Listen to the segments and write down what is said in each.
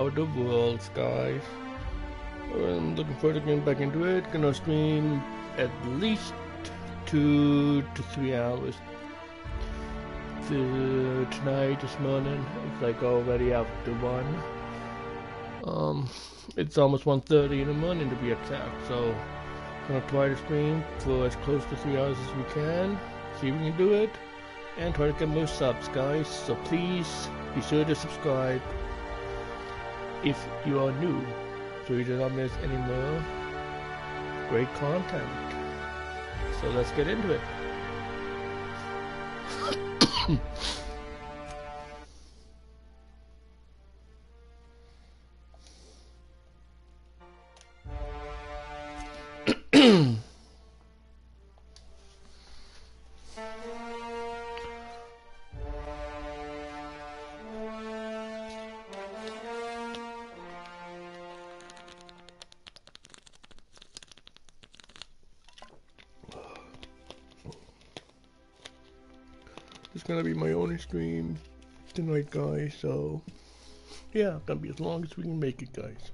Outer Worlds, guys. I'm looking forward to getting back into it. Gonna stream at least 2 to 3 hours tonight, this morning. It's like already after 1. It's almost 1:30 in the morning to be exact, so gonna try to stream for as close to 3 hours as we can. See if we can do it, and try to get more subs, guys. So please be sure to subscribe if you are new, so you do not miss any more great content. So let's get into it. It's gonna be my only stream tonight, guys, so yeah, gonna be as long as we can make it, guys.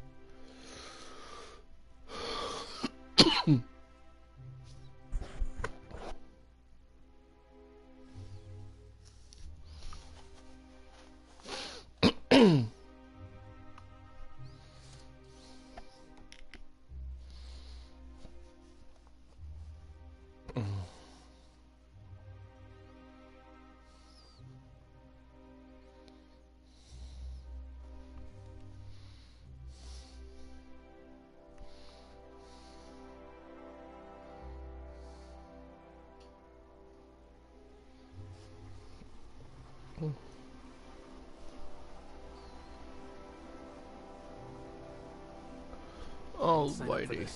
Alrighty.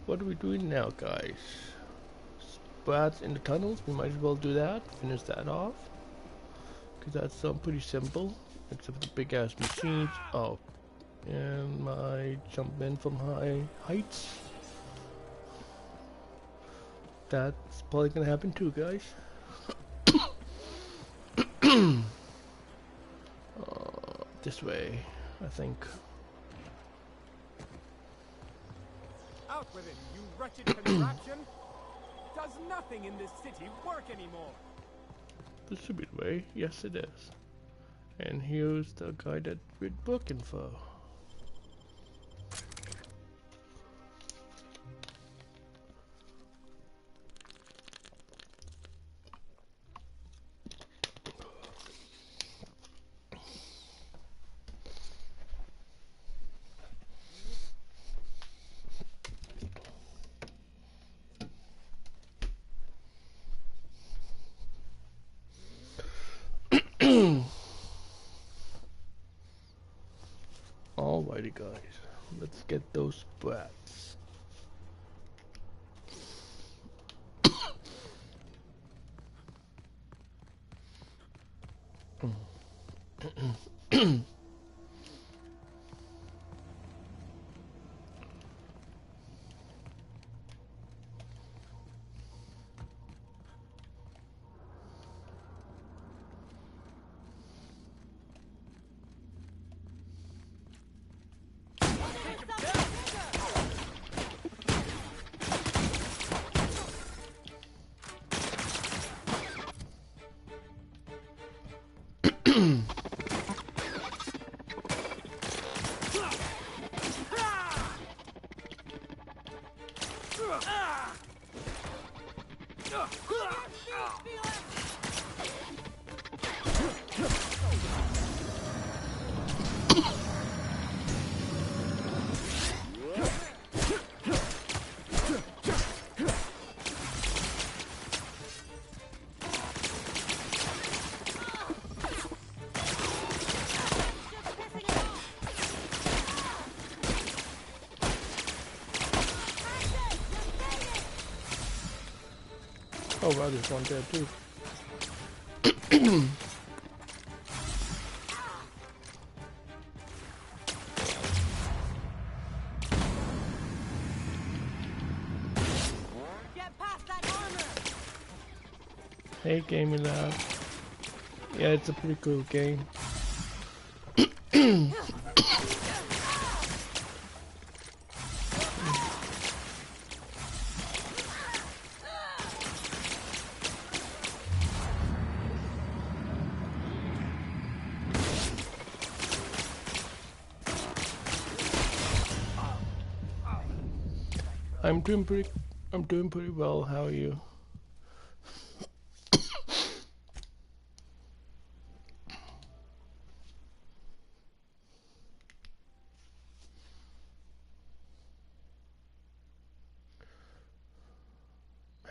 What are we doing now, guys? Sprats in the tunnels, we might as well do that, finish that off. Because that's pretty simple, except for the big ass machines. Oh, and my jump in from high heights. That's probably gonna happen too, guys. This way, I think. Out with it, you wretched contraption! Does nothing in this city work anymore? This should be the way. Yes, it is. And here's the guy that we're looking for. Alrighty, guys, let's get those sprats. Oh wow, there's one there too. Get past that armor. Hey, Gaming Lab. Yeah, it's a pretty cool game. I'm doing pretty. I'm doing pretty well. How are you?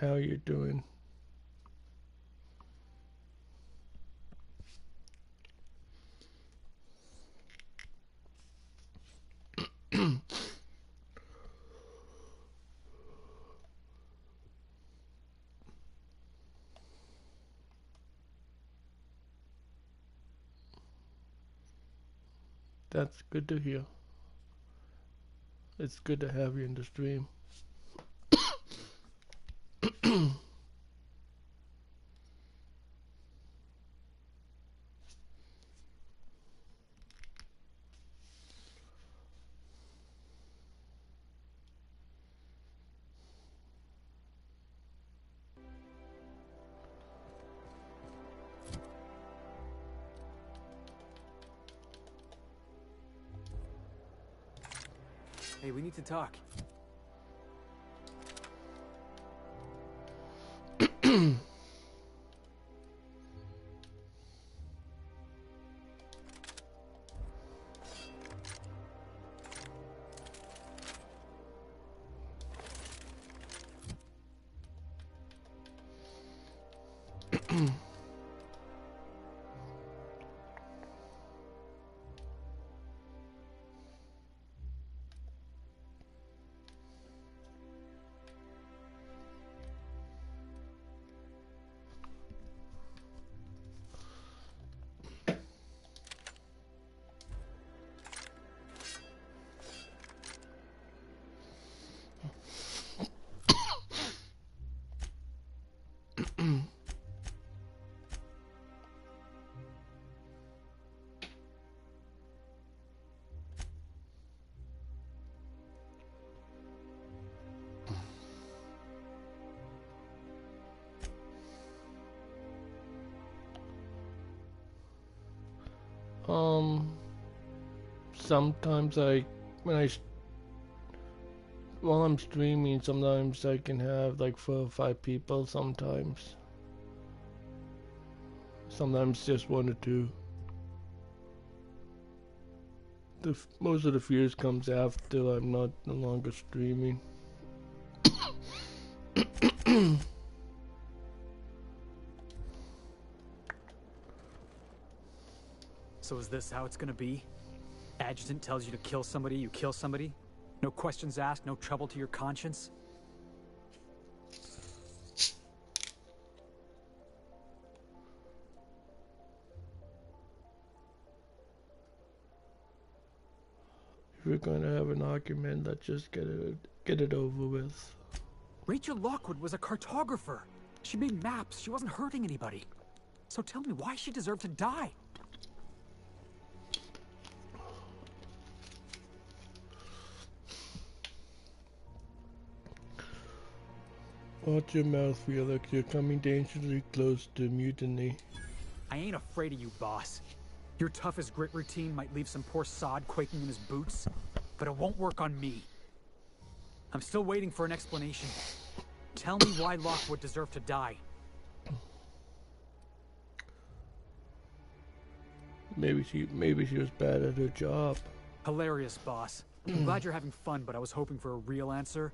How are you doing? That's good to hear. It's good to have you in the stream. Hey, we need to talk. Sometimes while I'm streaming, sometimes I can have like 4 or 5 people. Sometimes just 1 or 2. Most of the fears comes after I'm no longer streaming. So is this how it's gonna be? Adjutant tells you to kill somebody, you kill somebody? No questions asked, no trouble to your conscience? If we're going to have an argument, let's just get it over with. Rachel Lockwood was a cartographer. She made maps, she wasn't hurting anybody. So tell me why she deserved to die. Watch your mouth, Felix. You're coming dangerously close to mutiny. I ain't afraid of you, boss. Your tough as grit routine might leave some poor sod quaking in his boots, but it won't work on me. I'm still waiting for an explanation. Tell me why Lockwood deserved to die. Maybe she was bad at her job. Hilarious, boss. I'm glad you're having fun, but I was hoping for a real answer.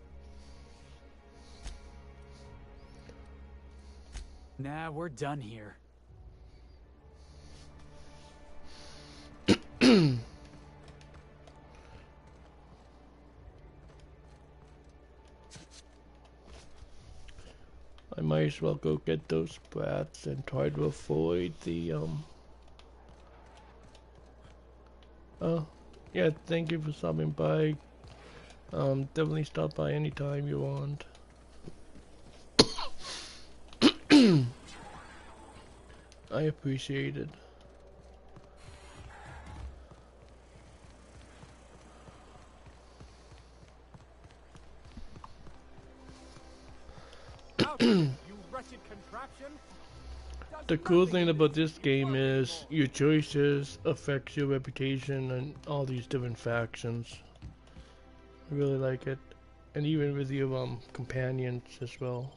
Nah, we're done here. I might as well go get those brats and try to avoid the Oh, yeah, thank you for stopping by. Definitely stop by anytime you want. I appreciate it. The cool thing about this game is your choices affect your reputation and all these different factions. I really like it. And even with your companions as well.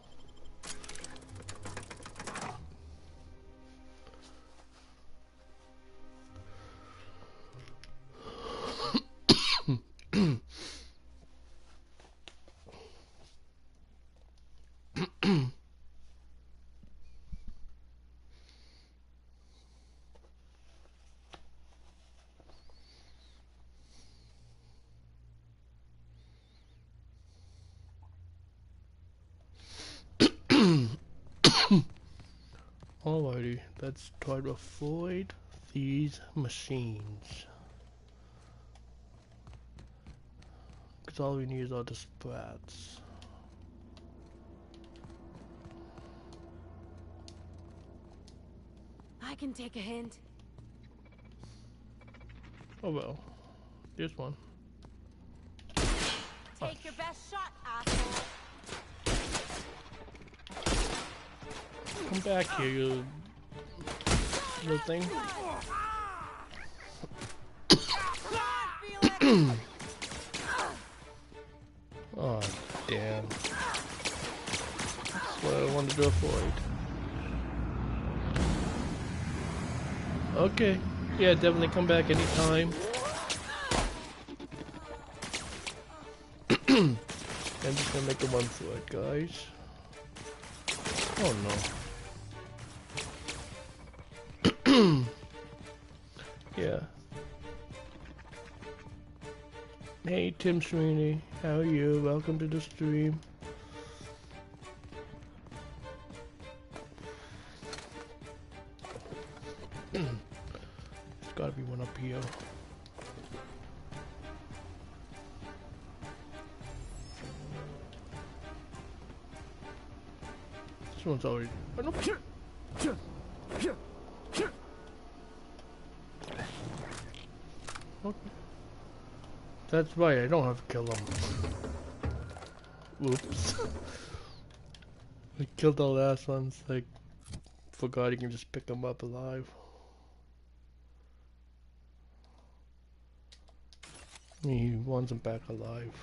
Alrighty, let's try to avoid these machines. Because all we need are the sprats. I can take a hint. Oh well, there's one. Take your best shot, asshole. Come back here, you little thing. Oh, damn. That's what I wanted to avoid. Okay. Yeah, definitely come back anytime. I'm just gonna make a run for it, guys. Oh no. Yeah. Hey Tim Sweeney, how are you? Welcome to the stream. There's gotta be one up here. This one's already. Oh, no. Okay. That's right, I don't have to kill them. Whoops. I killed the last ones, like, forgot you can just pick them up alive. He wants them back alive.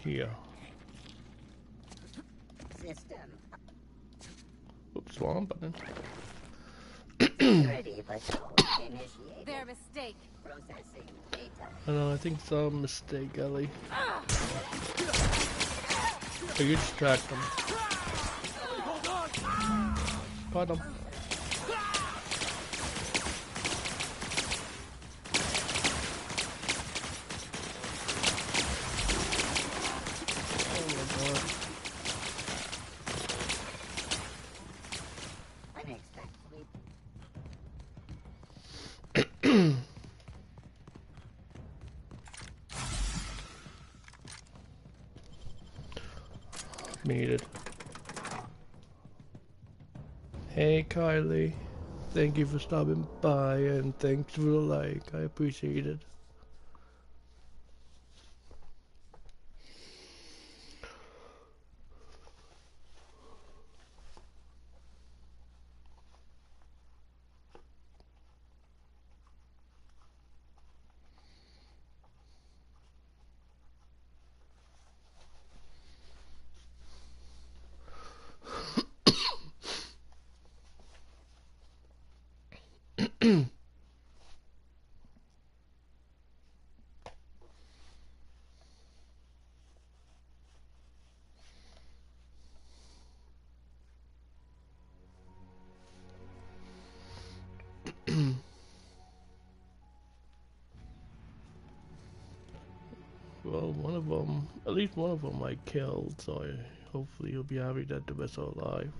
Here. System. Oops, wrong button. Ready for initiate. Their mistake. Processing data. I know, I think it's a mistake, Ellie. So you distract them. Got them. Unexpectedly. Needed. Hey Kylie, thank you for stopping by and thanks for the like, I appreciate it. Well, one of them, at least one of them I killed, so hopefully you'll be happy that the rest are alive.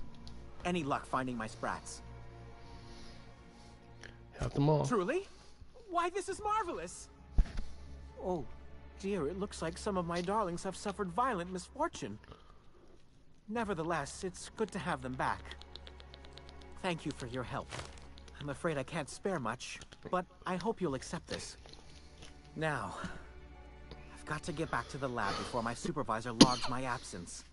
Any luck finding my sprats? Have them all. Truly? Why, this is marvelous! Oh, dear, it looks like some of my darlings have suffered violent misfortune. Nevertheless, it's good to have them back. Thank you for your help. I'm afraid I can't spare much, but I hope you'll accept this. Now, I've got to get back to the lab before my supervisor logs my absence.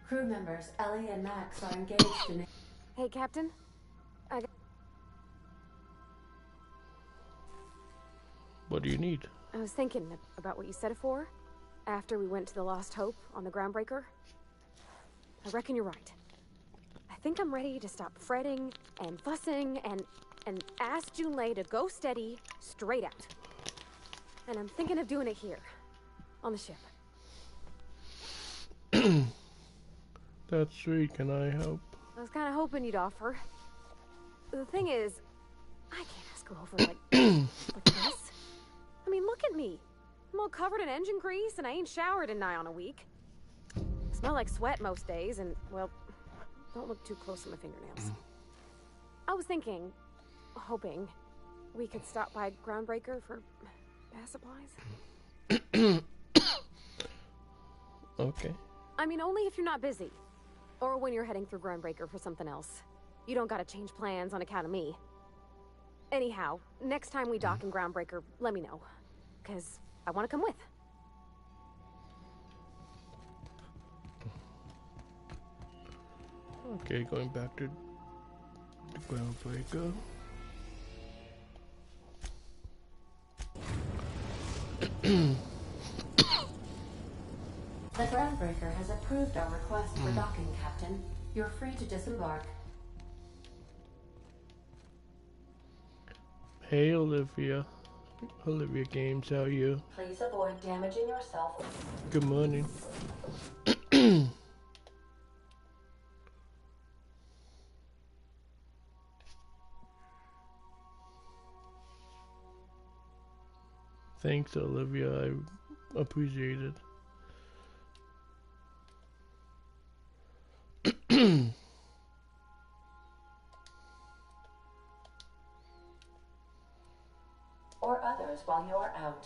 Crew members Ellie and Max are engaged in. Hey, Captain. What do you need? I was thinking about what you said afore, after we went to the Lost Hope on the Groundbreaker. I reckon you're right. I think I'm ready to stop fretting and fussing and ask Junlei to go steady, straight out. And I'm thinking of doing it here, on the ship. That's sweet. Can I help? I was kind of hoping you'd offer. The thing is, I can't ask her over like this. I mean, look at me. I'm all covered in engine grease and I ain't showered in nigh on a week. I smell like sweat most days and, well, don't look too close to my fingernails. I was hoping, we could stop by Groundbreaker for bath supplies. Okay. I mean, only if you're not busy. Or when you're heading through Groundbreaker for something else. You don't gotta change plans on account of me. Anyhow, next time we dock in Groundbreaker, let me know. 'Cause I want to come with. Okay, going back to the Groundbreaker. The Groundbreaker has approved our request for docking, Captain. You're free to disembark. Hey, Olivia. Olivia Games, how are you? Please avoid damaging yourself. Good morning. Thanks, Olivia. I appreciate it. Or others while you're out.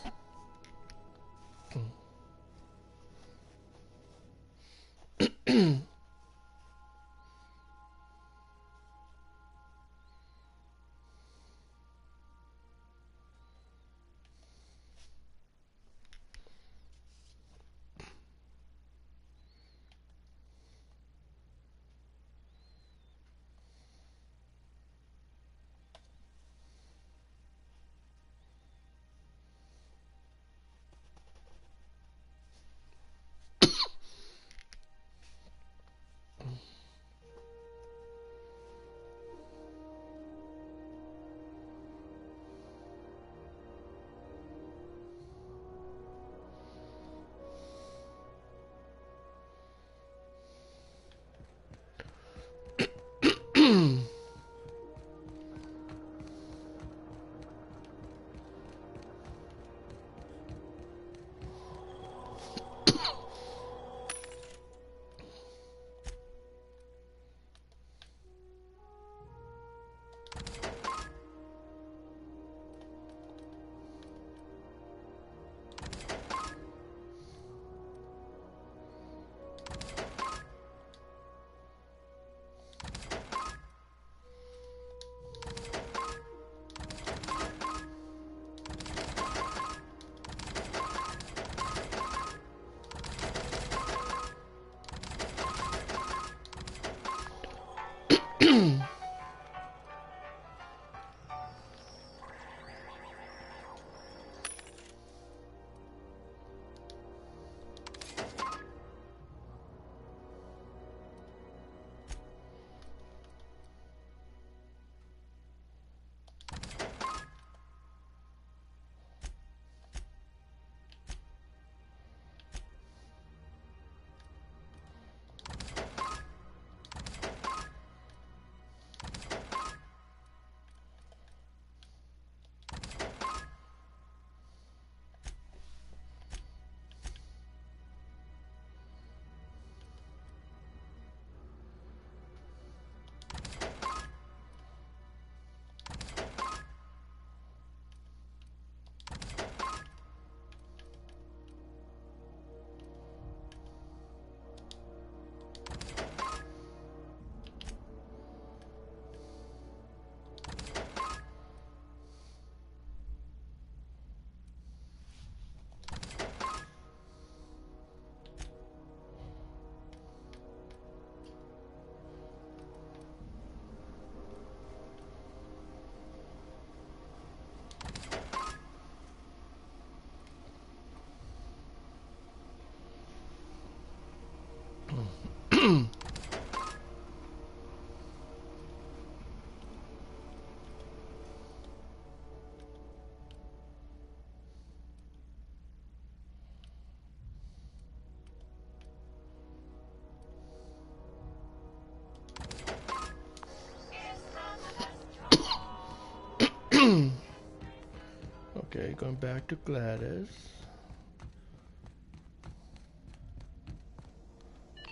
Okay, going back to Gladys.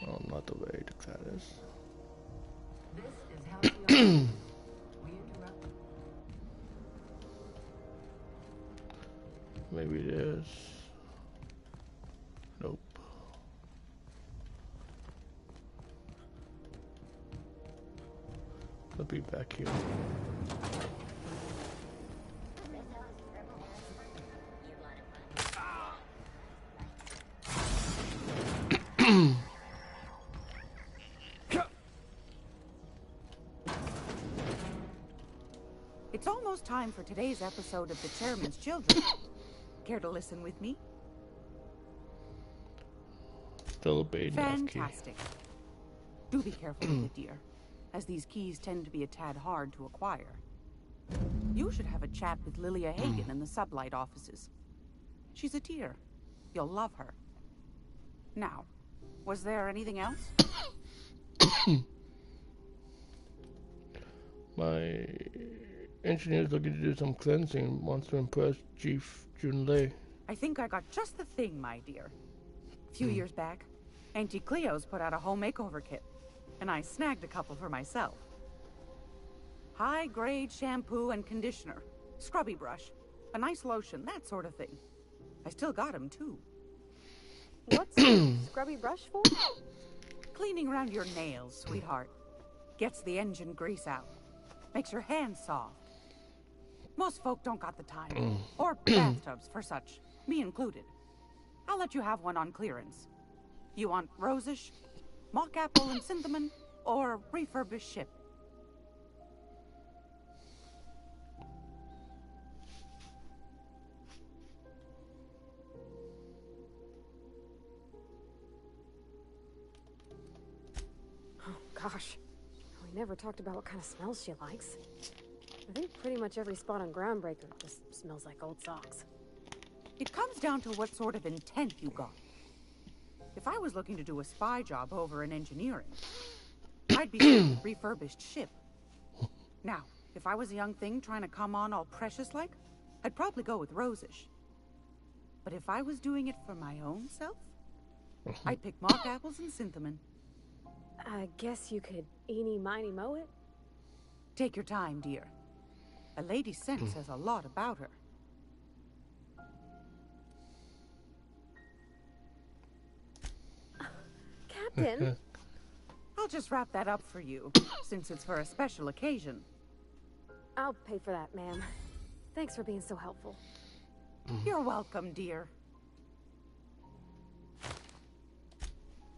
Oh, not the way to Gladys. This is Halcyon. We interrupt. Maybe it is. Nope. I'll be back here. It's almost time for today's episode of The Chairman's Children. Care to listen with me? Still a bait key. Fantastic. Do be careful with it, dear, as these keys tend to be a tad hard to acquire. You should have a chat with Lilia Hagen in the Sublight offices. She's a dear. You'll love her. Now, was there anything else? My engineer's looking to do some cleansing. Wants to impress Chief Junlei. I think I got just the thing, my dear. A few years back, Auntie Cleo's put out a home makeover kit, and I snagged a couple for myself. High-grade shampoo and conditioner, scrubby brush, a nice lotion, that sort of thing. I still got 'em, too. What's a scrubby brush for? Cleaning around your nails, sweetheart. Gets the engine grease out. Makes your hands soft. Most folk don't got the time. Or bathtubs for such, me included. I'll let you have one on clearance. You want rosish, mock apple and cinnamon, or refurbished ship? Oh, gosh. We never talked about what kind of smells she likes. I think pretty much every spot on Groundbreaker just smells like old socks. It comes down to what sort of intent you got. If I was looking to do a spy job over in engineering, I'd be saying refurbished ship. Now, if I was a young thing trying to come on all precious-like, I'd probably go with rosish. But if I was doing it for my own self, I'd pick mock apples and cinnamon. I guess you could eeny-miny-moe it? Take your time, dear. A lady's scent says a lot about her. Captain! I'll just wrap that up for you, since it's for a special occasion. I'll pay for that, ma'am. Thanks for being so helpful. You're welcome, dear.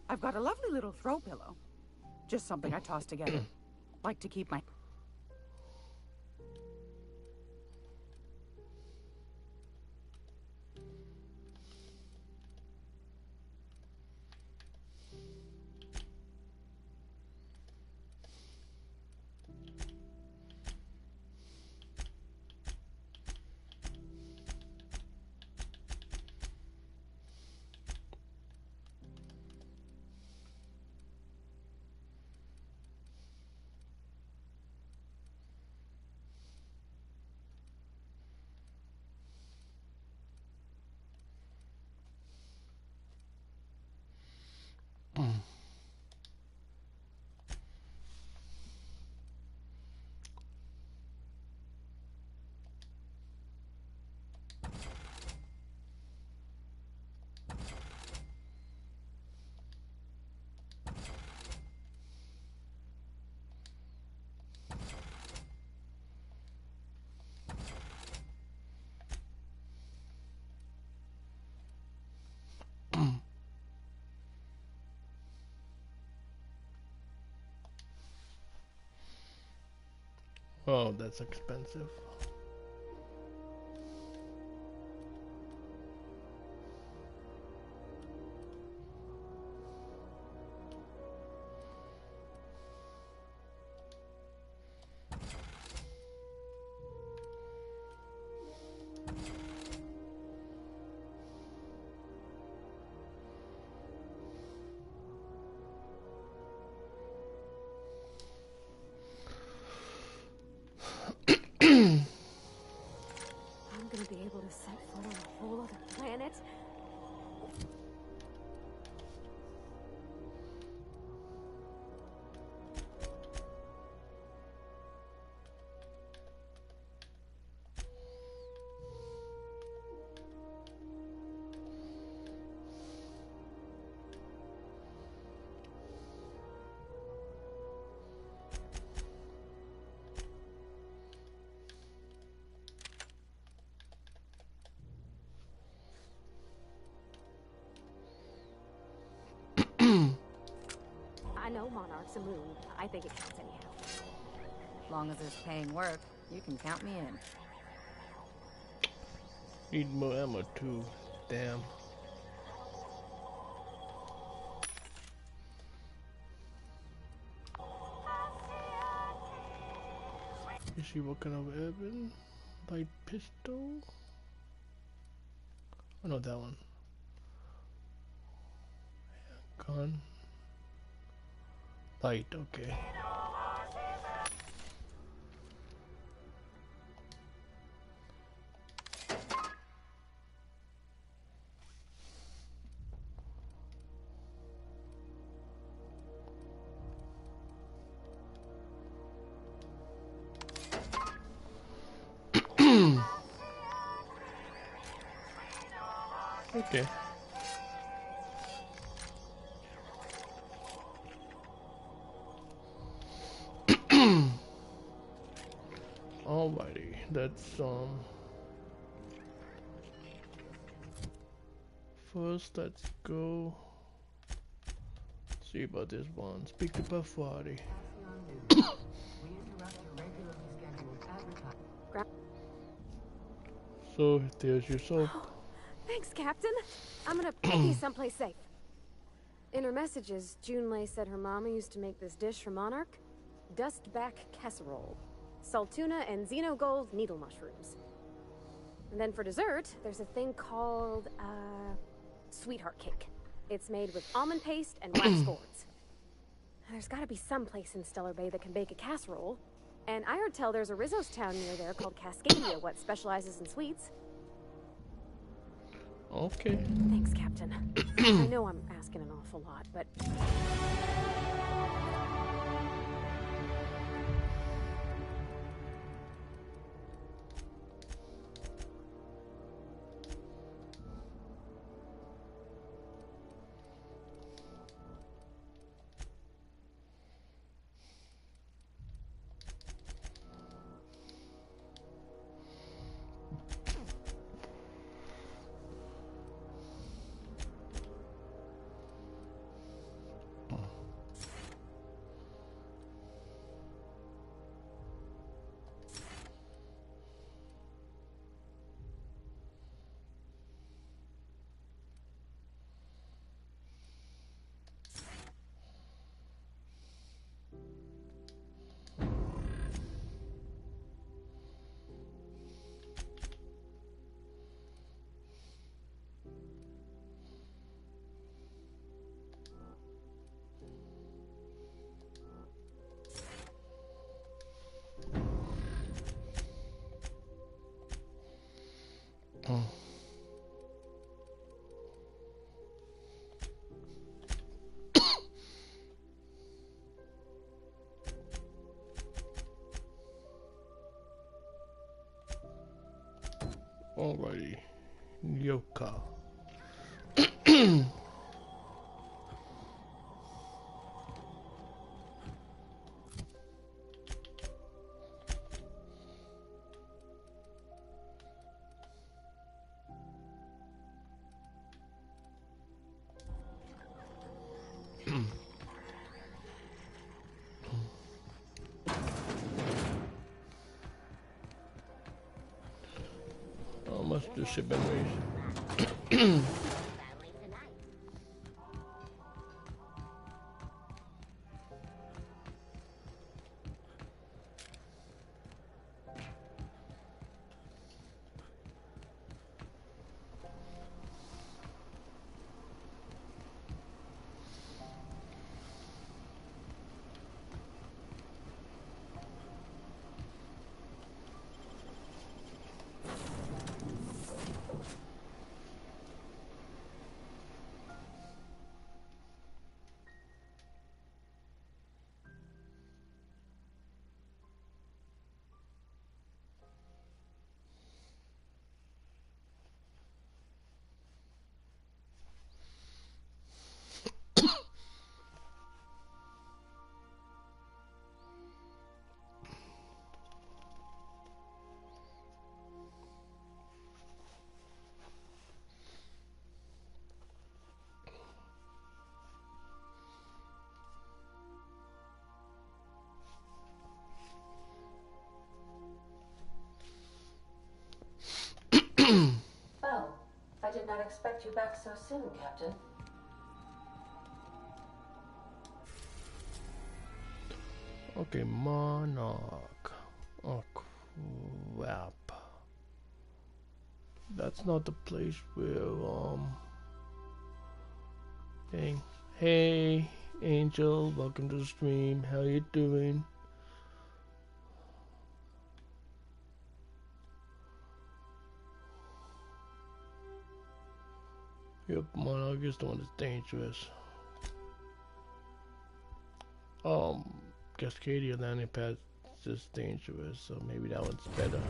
I've got a lovely little throw pillow. Just something I tossed together. like to keep my... Oh, that's expensive. I'm gonna be able to set foot on a whole other planet. I know Monarch's a moon. I think it counts anyhow. As long as it's paying work, you can count me in. Need more ammo too. Damn. Is she working over Evan? Light pistol? Oh no, that one. Gun. Light, okay. Okay. Alrighty, that's first let's go see about this one. Speak to Buffwadi. So there's your soap. Thanks, Captain. I'm gonna put these someplace safe. In her messages, Junlei said her mama used to make this dish for Monarch. Dustback casserole. Salt tuna and xenogold needle mushrooms. And then for dessert, there's a thing called, sweetheart cake. It's made with almond paste and wax gourds. There's gotta be some place in Stellar Bay that can bake a casserole. And I heard tell there's a Rizzo's town near there called Cascadia, what specializes in sweets. Okay. Thanks, Captain. I know I'm asking an awful lot, but... Alrighty. Yoka. How much does ship been raised? Well, I did not expect you back so soon, Captain. Okay, Monarch. Oh crap. That's not the place where dang. Hey Angel, welcome to the stream. How you doing? Yep, Monarch is the one that's dangerous. Cascadia landing pad is dangerous, so maybe that one's better.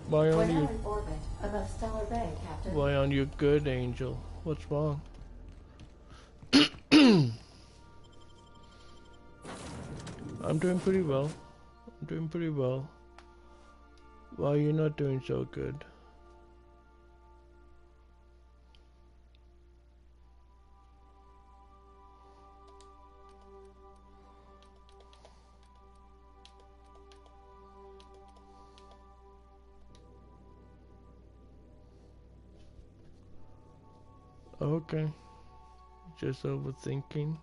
Why We're aren't now you? in orbit above Stellar Bay, Captain. Why aren't you good, Angel? What's wrong? I'm doing pretty well. I'm doing pretty well. Why are you not doing so good? Okay. Just overthinking.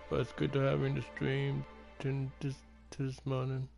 But it's good to have you in the stream this morning.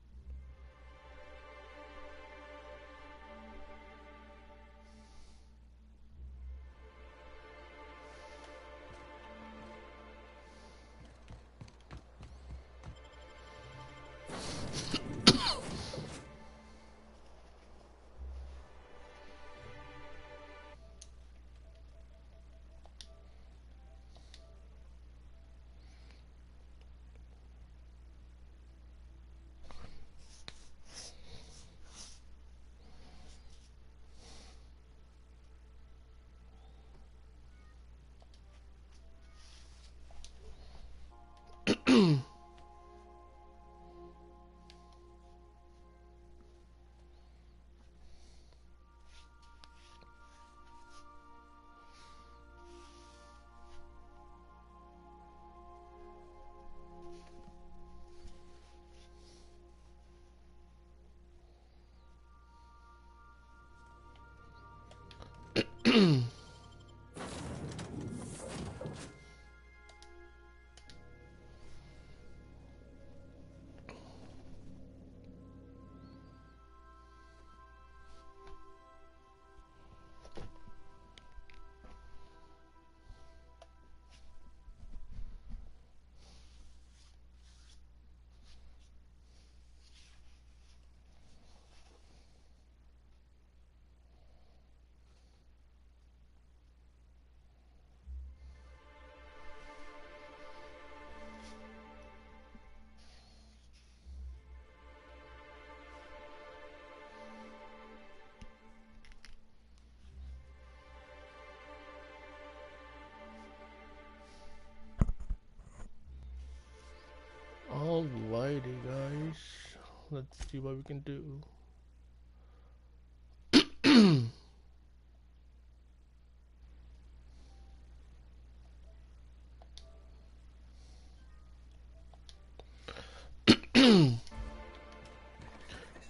Let's see what we can do.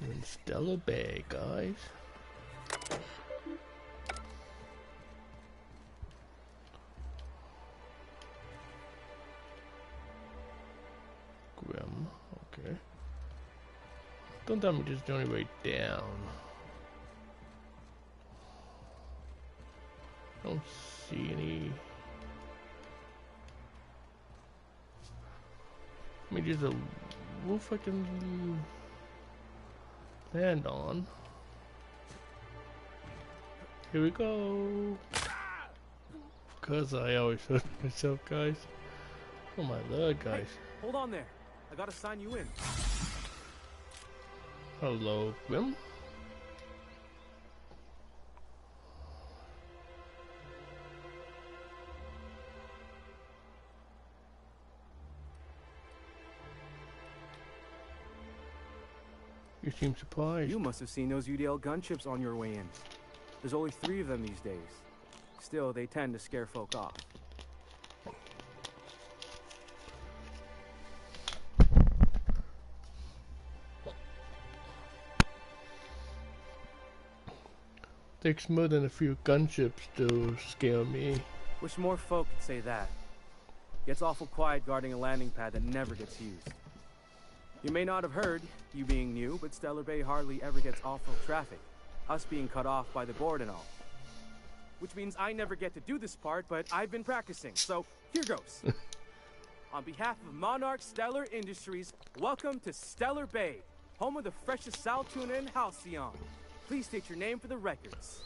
In Stellar Bay, guys. Grim, okay. Don't tell me this is the only way down. Don't see any. I mean, there's a roof I can land on. Here we go. Cause I always hurt myself, guys. Oh my lord, guys. Hey, hold on there. I gotta sign you in. Hello, Grim. You seem surprised. You must have seen those UDL gunships on your way in. There's only 3 of them these days. Still, they tend to scare folk off. Takes more than a few gunships to scare me. Wish more folk could say that. Gets awful quiet guarding a landing pad that never gets used. You may not have heard, you being new, but Stellar Bay hardly ever gets awful traffic. Us being cut off by the board and all. Which means I never get to do this part, but I've been practicing, so here goes. On behalf of Monarch Stellar Industries, welcome to Stellar Bay, home of the freshest sal tuna in Halcyon. Please state your name for the records.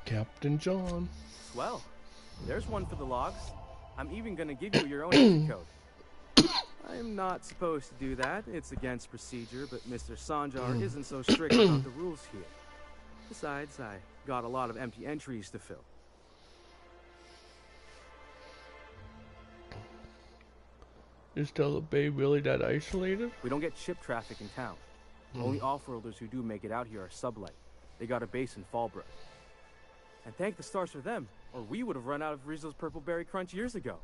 Captain John. Well, there's one for the logs. I'm even gonna give you your own entry code. I'm not supposed to do that. It's against procedure, but Mr. Sanjar isn't so strict about the rules here. Besides, I got a lot of empty entries to fill. Is Stellar Bay really that isolated? We don't get ship traffic in town. Only off-worlders who do make it out here are sublight. They got a base in Fallbrook. And thank the stars for them, or we would have run out of Rizzo's Purple Berry Crunch years ago.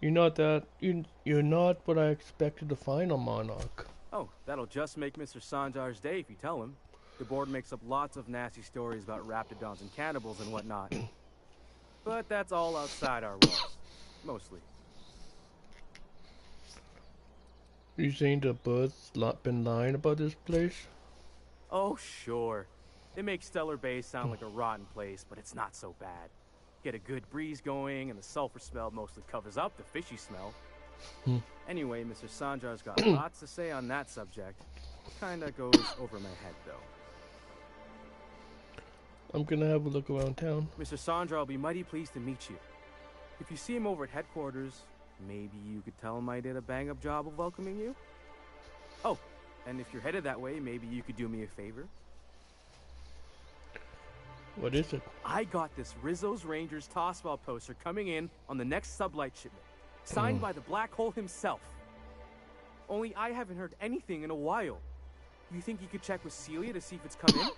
You're not what I expected to find on Monarch. Oh, that'll just make Mr. Sanjar's day if you tell him. The board makes up lots of nasty stories about raptidons and cannibals and whatnot. But that's all outside our walls. Mostly. You saying the birds been lying about this place? Oh, sure. They make Stellar Bay sound like a rotten place, but it's not so bad. Get a good breeze going, and the sulfur smell mostly covers up the fishy smell. Anyway, Mr. Sanjar's got lots to say on that subject. Kinda goes over my head, though. I'm gonna have a look around town. Mr. Sanjar will be mighty pleased to meet you. If you see him over at headquarters, maybe you could tell him I did a bang-up job of welcoming you? Oh, and if you're headed that way, maybe you could do me a favor? What is it? I got this Rizzo's Rangers Tosswell poster coming in on the next sublight shipment, signed by the Black Hole himself. Only I haven't heard anything in a while. You think you could check with Celia to see if it's come in?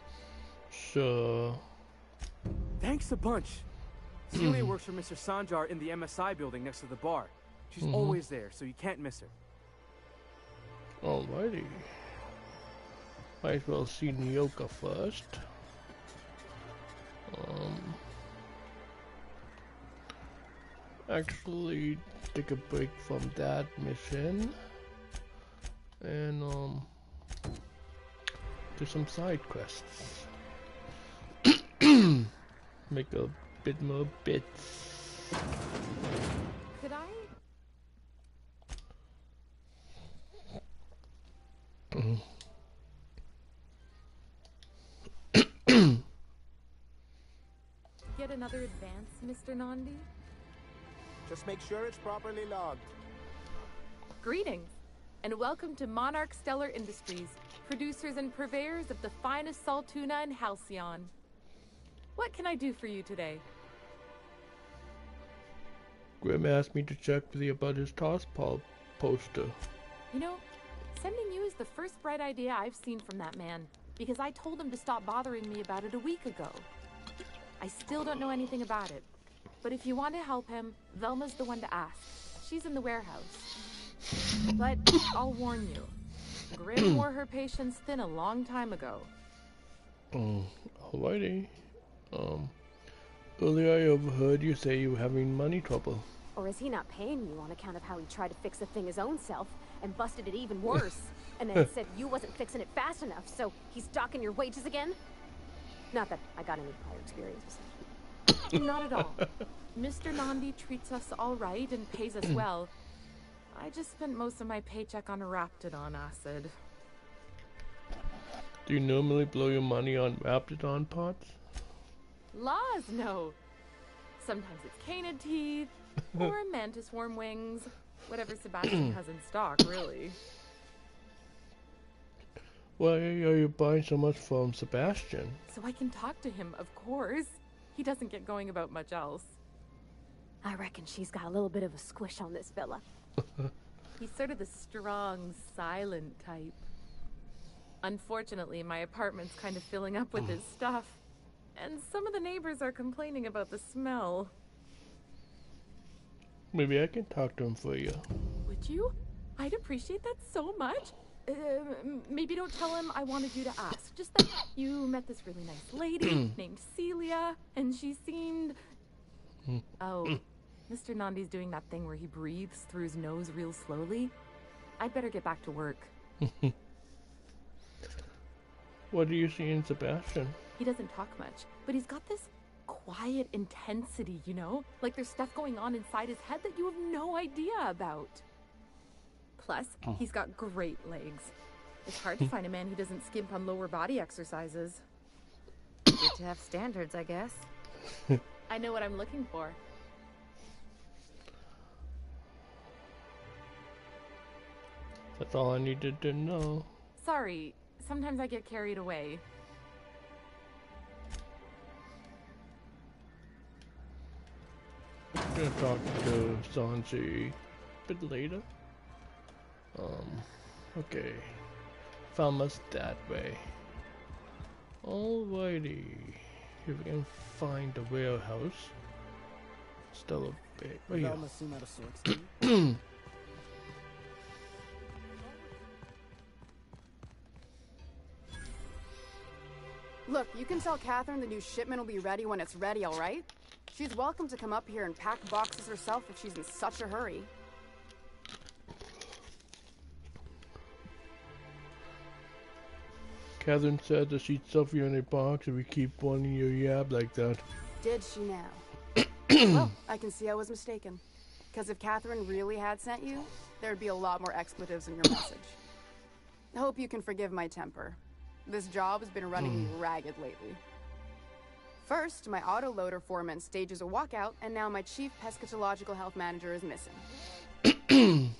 Sure. Thanks a bunch. Celia works for Mr. Sanjar in the MSI building next to the bar. She's always there, so you can't miss her. Alrighty. Might as well see Nyoka first. Actually take a break from that mission and do some side quests. Make a bit more bits. Could I? Get another advance, Mr. Nandi? Just make sure it's properly logged. Greetings, and welcome to Monarch Stellar Industries, producers and purveyors of the finest salt tuna in Halcyon. What can I do for you today? Grim asked me to check with you about his Tosspal poster. You know, sending you is the first bright idea I've seen from that man, because I told him to stop bothering me about it a week ago. I still don't know anything about it, but if you want to help him, Velma's the one to ask. She's in the warehouse. But I'll warn you, Grim wore her patience thin a long time ago. Alrighty. Earlier I overheard you say you were having money trouble. Or is he not paying you on account of how he tried to fix the thing his own self and busted it even worse, and then said you wasn't fixing it fast enough, so he's docking your wages again? Not that I got any prior experiences. Not at all. Mr. Nandi treats us all right and pays us well. I just spent most of my paycheck on Raptidon acid. Do you normally blow your money on Raptidon pots? Laws, no. Sometimes it's canid teeth, or mantis worm wings. Whatever Sebastian has in stock, really. Why are you buying so much from Sebastian? So I can talk to him, of course. He doesn't get going about much else. I reckon she's got a little bit of a squish on this fella. He's sort of the strong, silent type. Unfortunately, my apartment's kind of filling up with his stuff. And some of the neighbors are complaining about the smell. Maybe I can talk to him for you. Would you? I'd appreciate that so much. Maybe don't tell him I wanted you to ask. Just that you met this really nice lady named Celia, and she seemed... Oh, Mr. Nandi's doing that thing where he breathes through his nose real slowly. I'd better get back to work. What do you see in Sebastian? He doesn't talk much, but he's got this quiet intensity, you know? Like there's stuff going on inside his head that you have no idea about. Plus, he's got great legs. It's hard to find a man who doesn't skimp on lower body exercises. Good to have standards, I guess. I know what I'm looking for. That's all I needed to know. Sorry, sometimes I get carried away. I'm gonna talk to Sanji a bit later. Okay. Found us that way. Alrighty. If we can find the warehouse. Stellar Bay. Right here. Velma seem out of sorts to you? Look, you can tell Catherine the new shipment will be ready when it's ready, all right? She's welcome to come up here and pack boxes herself if she's in such a hurry. Catherine said that she'd stuff you in a box if we keep wanting your yab like that. Did she now? Well, I can see I was mistaken. Because if Catherine really had sent you, there'd be a lot more expletives in your message. I hope you can forgive my temper. This job has been running me ragged lately. First, my autoloader foreman stages a walkout, and now my chief pescatological health manager is missing.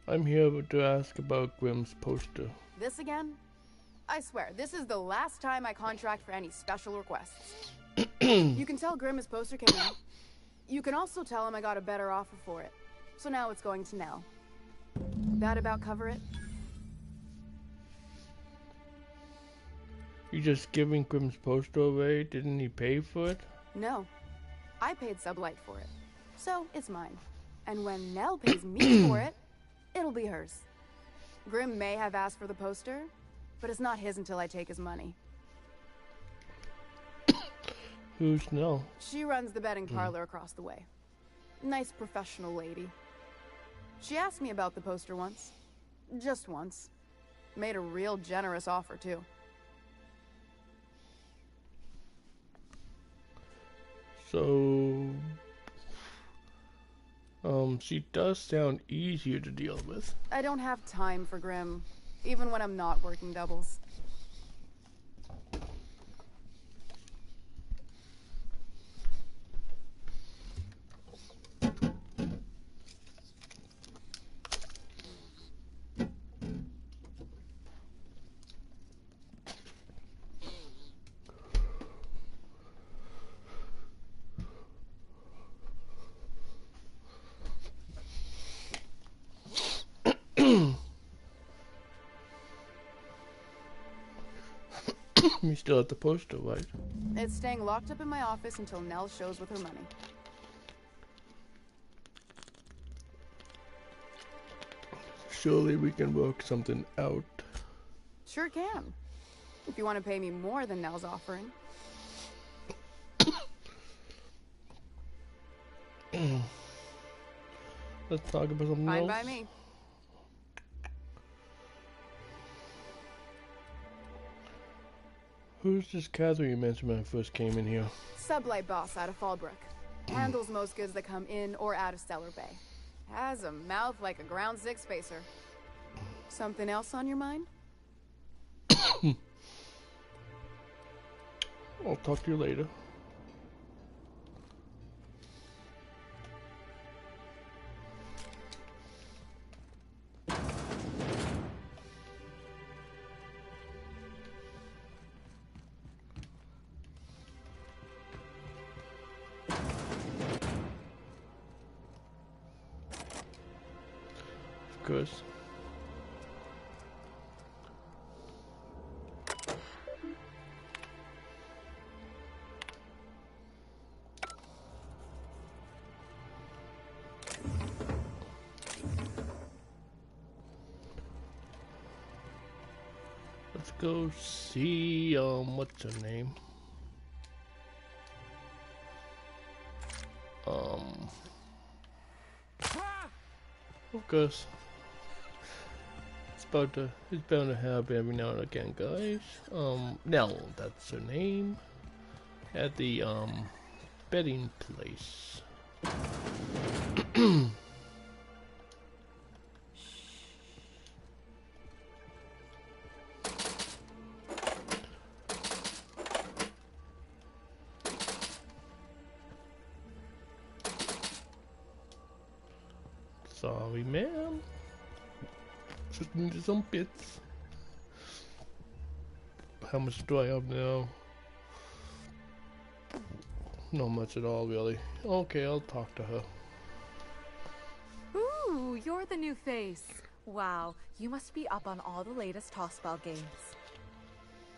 I'm here to ask about Grimm's poster. This again? I swear, this is the last time I contract for any special requests. You can tell Grimm his poster came in. You can also tell him I got a better offer for it. So now it's going to Nell. That about cover it? You just giving Grimm's poster away? Didn't he pay for it? No. I paid Sublight for it. So it's mine. And when Nell pays me for it, it'll be hers. Grimm may have asked for the poster, but it's not his until I take his money. Who's Nell? She runs the betting parlor across the way. Nice professional lady. She asked me about the poster once. Just once. Made a real generous offer, too. So... she does sound easier to deal with. I don't have time for Grimm, even when I'm not working doubles. You still at the poster, right? It's staying locked up in my office until Nell shows with her money. Surely we can work something out. Sure can. If you want to pay me more than Nell's offering. Let's talk about something Fine else. by me. Who's this Catherine you mentioned when I first came in here? Sublight boss out of Fallbrook. Handles most goods that come in or out of Stellar Bay. Has a mouth like a ground six spacer. Something else on your mind? I'll talk to you later. Of course. Let's go see, what's her name? Of course. It's bound to happen every now and again, guys. Nell, that's her name. At the, betting place. Sorry, ma'am. Just needed some bits. How much do I have now? Not much at all, really. Okay, I'll talk to her. Ooh, you're the new face. Wow, you must be up on all the latest Tossball games.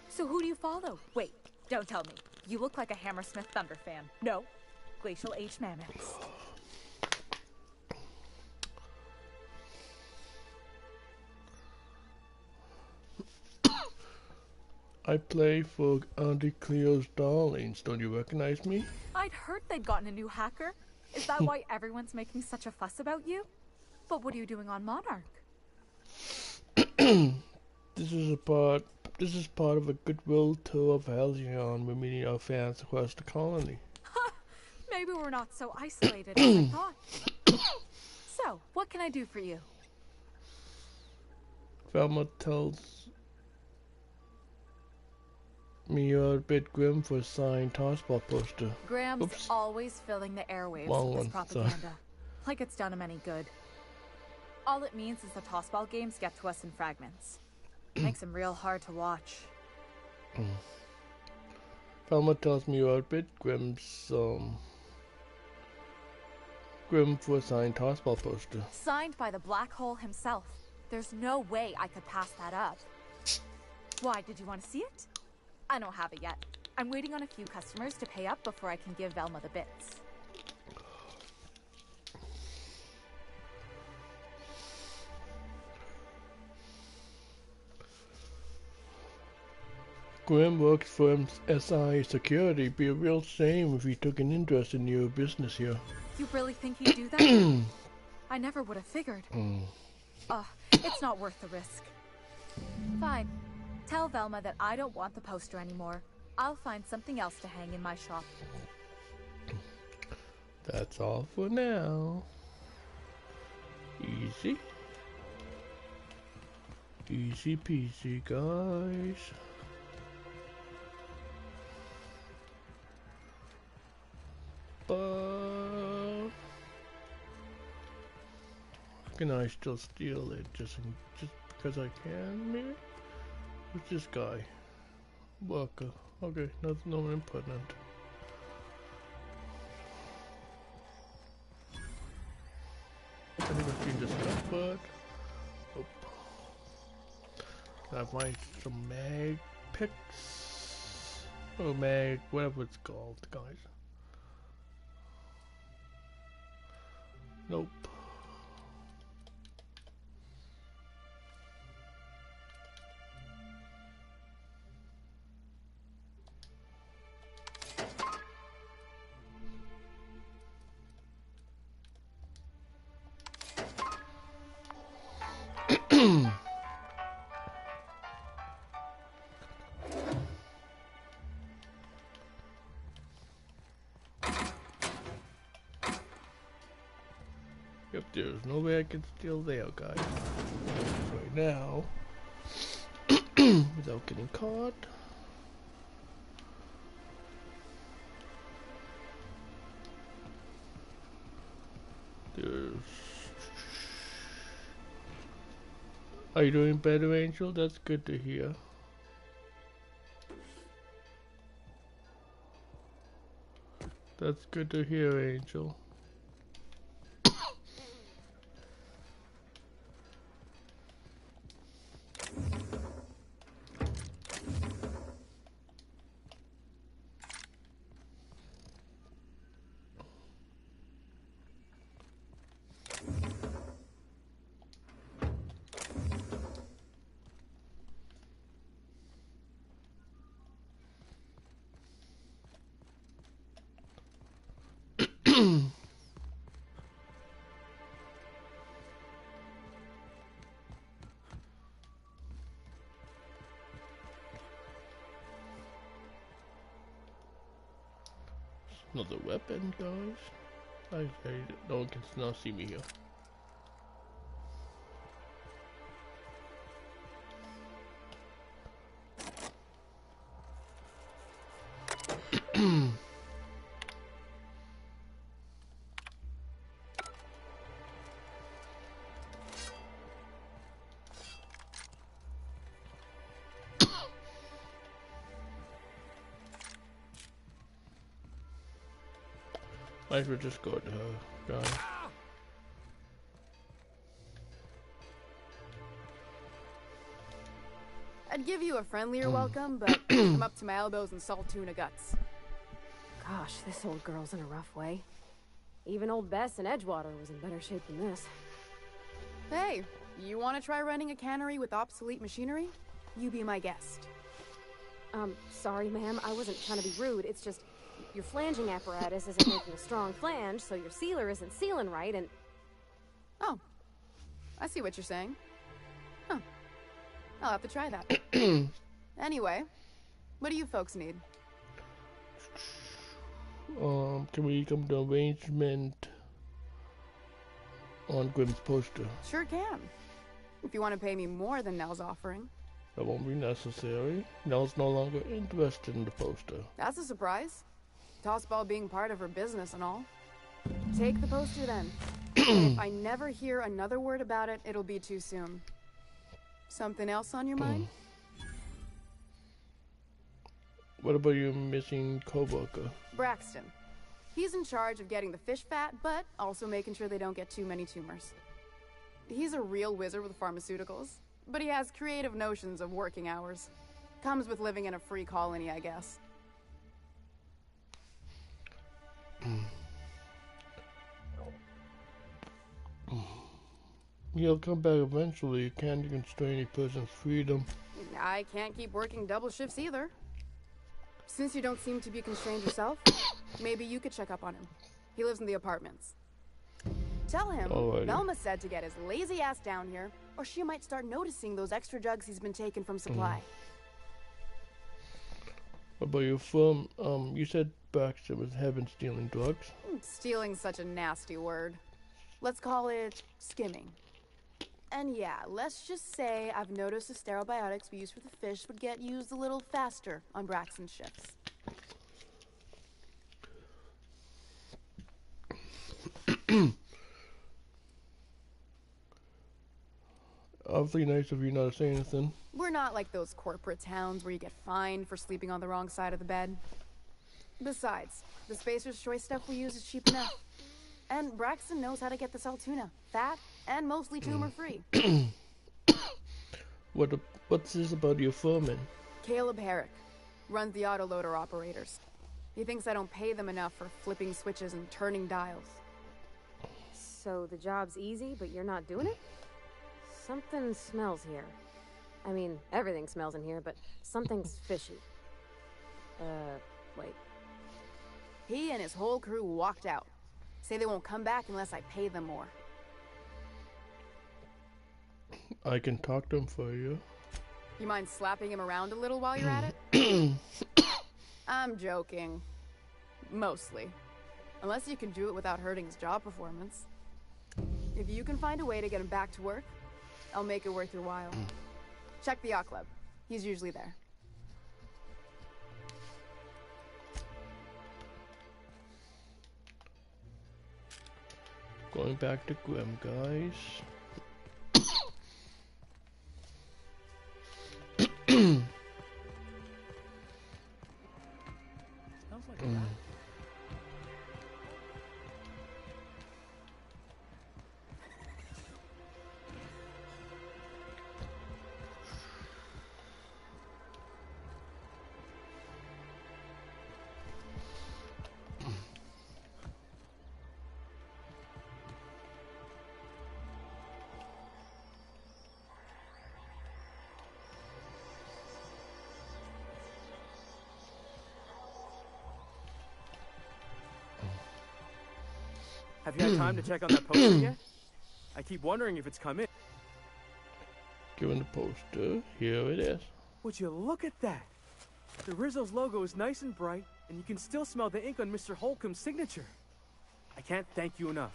So who do you follow? Wait, don't tell me. You look like a Hammersmith Thunder fan. No, Glacial Age Mammoths. I play for Auntie Cleo's Darlings. Don't you recognize me? I'd heard they'd gotten a new hacker. Is that why everyone's making such a fuss about you? But what are you doing on Monarch? This is part of a goodwill tour of Halcyon. We're meeting our fans across the colony. Maybe we're not so isolated as I thought. So, what can I do for you? Velma tells me you're a bit grim for a signed Tossball poster. Graham's Oops. always filling the airwaves Wrong with his one, propaganda. Like it's done him any good. All it means is the Tossball games get to us in fragments. Makes them real hard to watch. Velma tells me you're a bit grim for a signed Tossball poster. Signed by the Black Hole himself. There's no way I could pass that up. Why, did you want to see it? I don't have it yet. I'm waiting on a few customers to pay up before I can give Velma the bits. Graham works for SI Security. Be a real shame if he took an interest in your business here. You really think he'd do that? I never would have figured. It's not worth the risk. Fine. Tell Velma that I don't want the poster anymore. I'll find something else to hang in my shop. That's all for now. Easy. Easy peasy, guys. Can I still steal it just because I can, maybe? Who's this guy? Worker. Okay, no impertinent. Anyone can discovered. Oh. Can I find some mag picks? Oh man, whatever it's called, guys. Nope. Yep, there's no way I can steal there, guys. Right now, without getting caught. There's. Are you doing better, Angel? That's good to hear. That's good to hear, Angel. Another weapon, guys. No one can now see me here. Might as well just go to her, guys. I'd give you a friendlier welcome, but I'm up to my elbows in salt tuna guts. Gosh, this old girl's in a rough way. Even old Bess in Edgewater was in better shape than this. Hey, you want to try running a cannery with obsolete machinery? You be my guest. Sorry, ma'am. I wasn't trying to be rude. It's just your flanging apparatus isn't making a strong flange, so your sealer isn't sealing right, and... Oh, I see what you're saying. Huh. I'll have to try that. Anyway, what do you folks need? Can we come to arrangement on Grimm's poster? Sure can. If you want to pay me more than Nell's offering. That won't be necessary. Nell's no longer interested in the poster. That's a surprise. Tossball being part of her business and all. Take the poster then. If I never hear another word about it, it'll be too soon. Something else on your mind? What about your missing coworker? Braxton. He's in charge of getting the fish fat, but also making sure they don't get too many tumors. He's a real wizard with pharmaceuticals, but he has creative notions of working hours. Comes with living in a free colony, I guess. He'll come back eventually. You can't constrain a person's freedom. I can't keep working double shifts either. Since you don't seem to be constrained yourself, maybe you could check up on him. He lives in the apartments. Tell him Velma said to get his lazy ass down here, or she might start noticing those extra drugs he's been taking from supply. What about your firm? You said Braxton was having stealing drugs. Stealing's such a nasty word. Let's call it skimming. And yeah, let's just say I've noticed the sterile biotics we use for the fish would get used a little faster on Braxton's shifts. Awfully nice of you not to say anything. We're not like those corporate towns where you get fined for sleeping on the wrong side of the bed. Besides, the Spacer's Choice stuff we use is cheap enough. And Braxton knows how to get the salt tuna. Fat and mostly tumor-free. What's this about your foreman? Caleb Herrick. Runs the autoloader operators. He thinks I don't pay them enough for flipping switches and turning dials. So the job's easy, but you're not doing it? Something smells here. I mean, everything smells in here, but something's fishy. Wait. He and his whole crew walked out. Say they won't come back unless I pay them more. I can talk to him for you. You mind slapping him around a little while you're at it? I'm joking. Mostly. Unless you can do it without hurting his job performance. If you can find a way to get him back to work, I'll make it worth your while. Check the yacht club. He's usually there. Going back to Grim, guys. Smells like a rat. Have you had time to check on that poster yet? I keep wondering if it's come in. Given the poster, here it is. Would you look at that? The Rizzo's logo is nice and bright, and you can still smell the ink on Mr. Holcomb's signature. I can't thank you enough.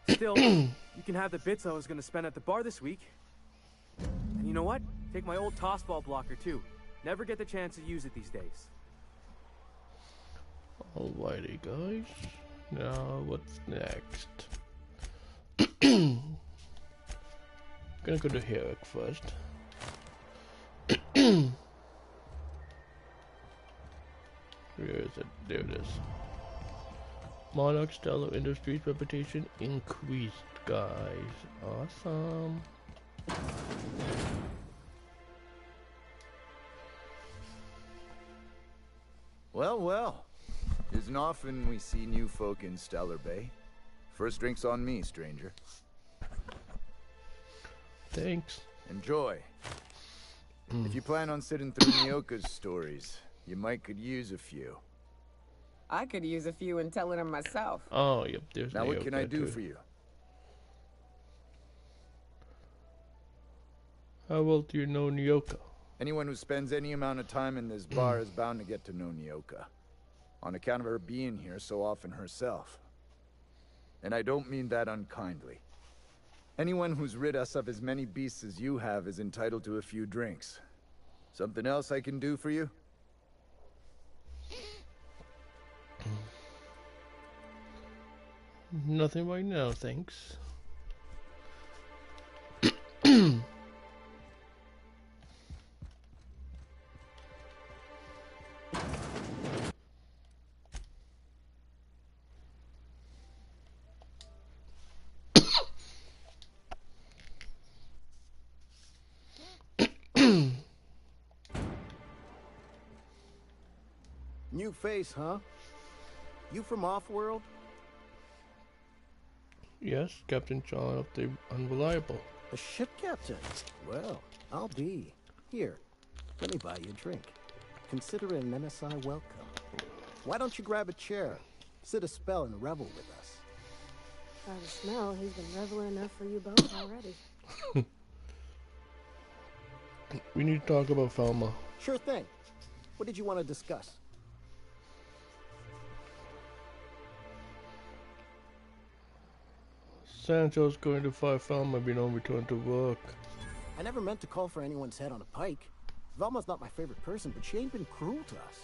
Still, you can have the bits I was going to spend at the bar this week. And you know what? Take my old tossball blocker, too. Never get the chance to use it these days. Alrighty, guys. Now, what's next? Gonna go to Herrick first. Where is it? There it is. Monarch Stellar Industries reputation increased, guys. Awesome. Well, well. Isn't often we see new folk in Stellar Bay. First drink's on me, stranger. Thanks. Enjoy. If you plan on sitting through Nyoka's stories, you might could use a few. I could use a few in telling them myself. Oh, yep, there's Now what can I do too. for you? How well do you know Nyoka? Anyone who spends any amount of time in this bar is bound to get to know Nyoka. On account of her being here so often herself. And I don't mean that unkindly. Anyone who's rid us of as many beasts as you have is entitled to a few drinks. Something else I can do for you? Nothing right now, thanks. New face, huh? You from Offworld? Yes, Captain John of the Unreliable. A ship captain? Well, I'll be. Here, let me buy you a drink. Consider it an MSI welcome. Why don't you grab a chair? Sit a spell and revel with us. By the smell, he's been reveling enough for you both already. We need to talk about Falma. Sure thing. What did you want to discuss? Sancho's going to fight Falma being on return to work. I never meant to call for anyone's head on a pike. Velma's not my favorite person, but she ain't been cruel to us.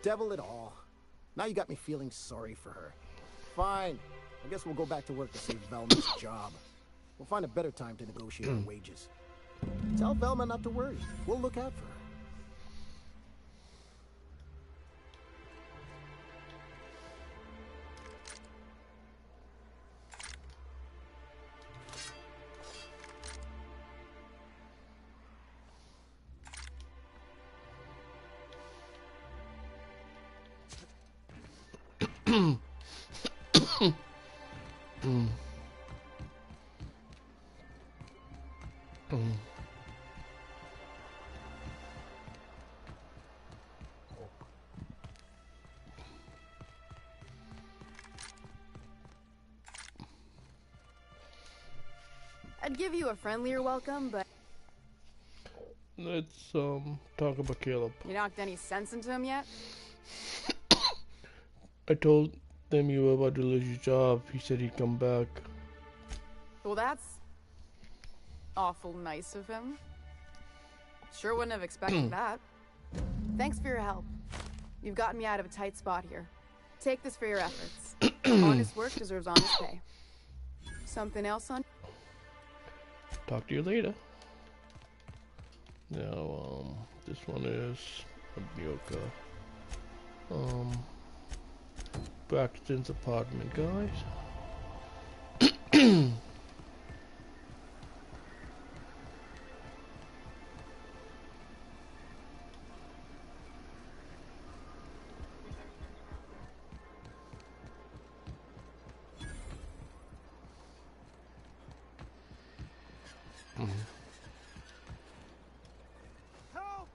Devil it all. Now you got me feeling sorry for her. Fine. I guess we'll go back to work to save Velma's job. We'll find a better time to negotiate her wages. Tell Velma not to worry. We'll look out for her. I'd give you a friendlier welcome, but Let's talk about Caleb. you knocked any sense into him yet? I told them you were about to lose your job. He said he'd come back. Well, that's awful nice of him. Sure wouldn't have expected that. Thanks for your help. You've gotten me out of a tight spot here. Take this for your efforts. Honest work deserves honest pay. Something else on? Talk to you later. Now, this one is Nyoka. Braxton's apartment, guys. Help!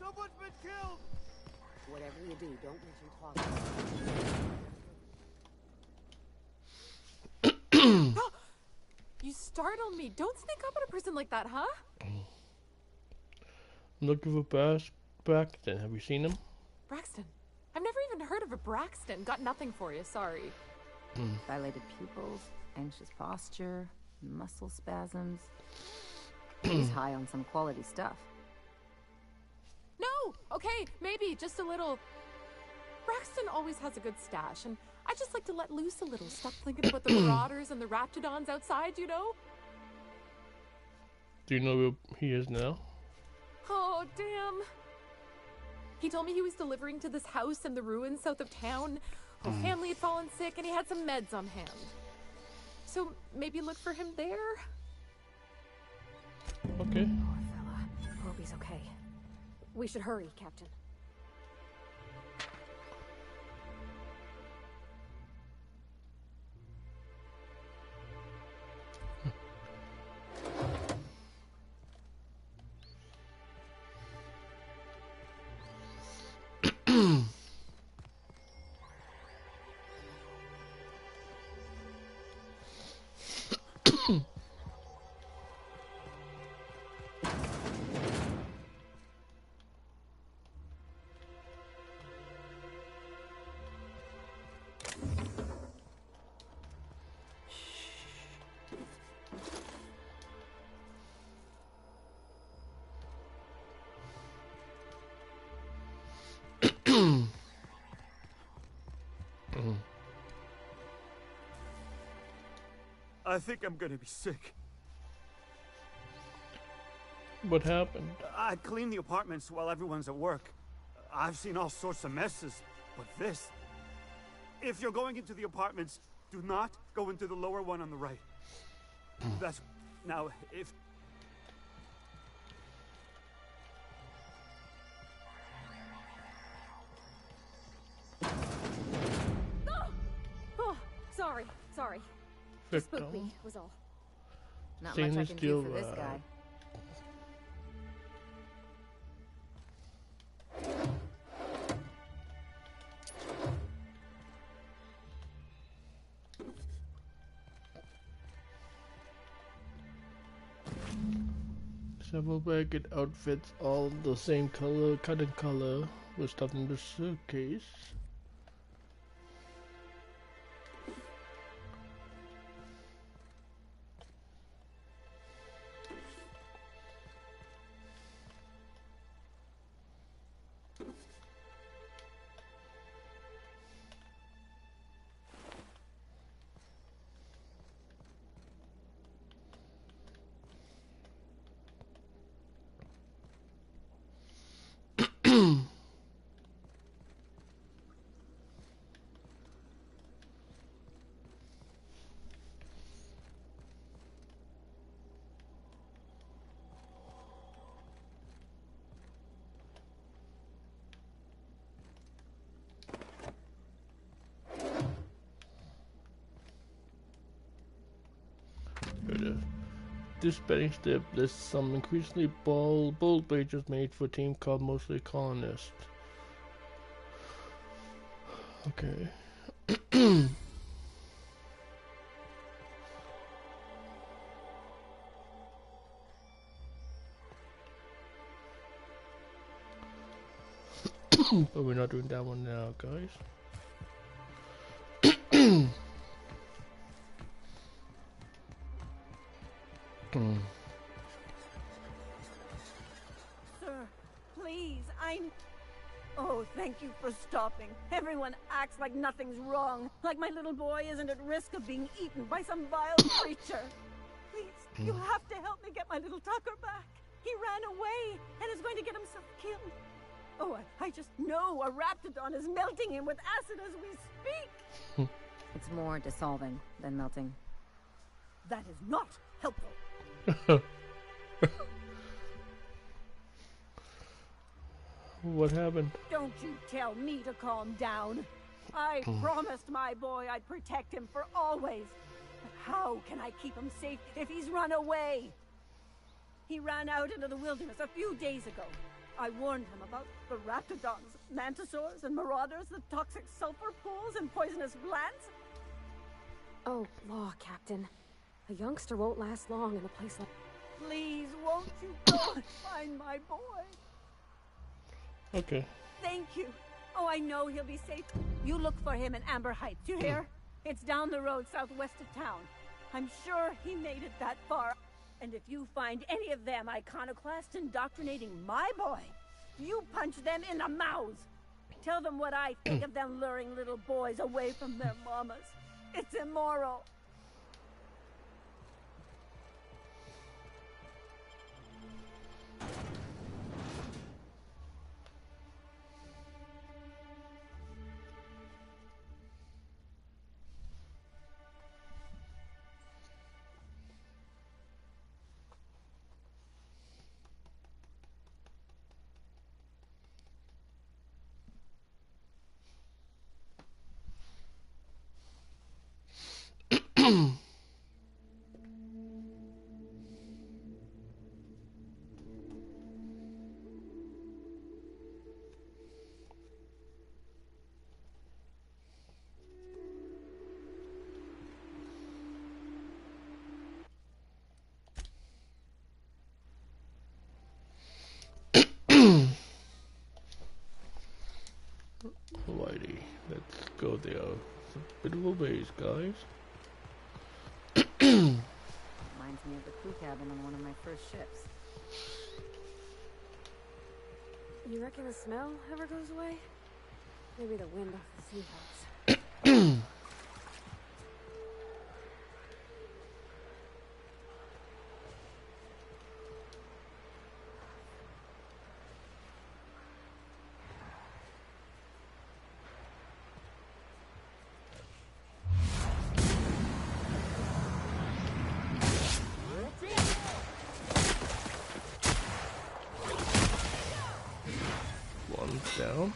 Someone's been killed! Whatever you do, don't mention talking. You startled me. Don't sneak up on a person like that, huh? I'm looking for Braxton. Have you seen him? Braxton. I've never even heard of a Braxton. Got nothing for you, sorry. Dilated pupils, anxious posture, muscle spasms. He's high on some quality stuff. No! Okay, maybe, just a little. Braxton always has a good stash, and I just like to let loose a little. Stop thinking about the marauders and the raptidons outside, you know? Do you know where he is now? Oh, damn. He told me he was delivering to this house in the ruins south of town. Her family had fallen sick, and he had some meds on hand. So maybe look for him there? Okay. Poor fella. Hope he's okay. We should hurry, Captain. I think I'm gonna be sick. What happened? I clean the apartments while everyone's at work. I've seen all sorts of messes, but this... If you're going into the apartments, do not go into the lower one on the right. That's... Now, if... Oh, sorry. Just spooked me, was all. Not much I can do for this guy. Several ragged outfits, all the same color, cut and color, were stuffed in the suitcase. This betting slip lists some increasingly bold wagers made for a team called Mostly Colonists. Okay. But we're not doing that one now, guys. Sir, please, Oh, thank you for stopping. Everyone acts like nothing's wrong, like my little boy isn't at risk of being eaten by some vile creature. Please, you have to help me get my little Tucker back. He ran away and is going to get himself killed. Oh, I just know a Raptidon is melting him with acid as we speak. It's more dissolving than melting. That is not helpful. What happened? Don't you tell me to calm down. I promised my boy I'd protect him for always. But how can I keep him safe if he's run away? He ran out into the wilderness a few days ago. I warned him about the Raptidons, Mantisaurs, and Marauders, the toxic sulfur pools, and poisonous glands. Oh, law, Captain. A youngster won't last long in a place like... Please, won't you go and find my boy? Okay. Thank you. Oh, I know he'll be safe. You look for him in Amber Heights, you hear? It's down the road southwest of town. I'm sure he made it that far. And if you find any of them iconoclasts indoctrinating my boy, you punch them in the mouths. Tell them what I think of them luring little boys away from their mamas. It's immoral. Alrighty, let's go there. It's a bit of a ways, guys. Reminds me of the crew cabin on one of my first ships. You reckon the smell ever goes away? Maybe the wind off the sea helps. Down.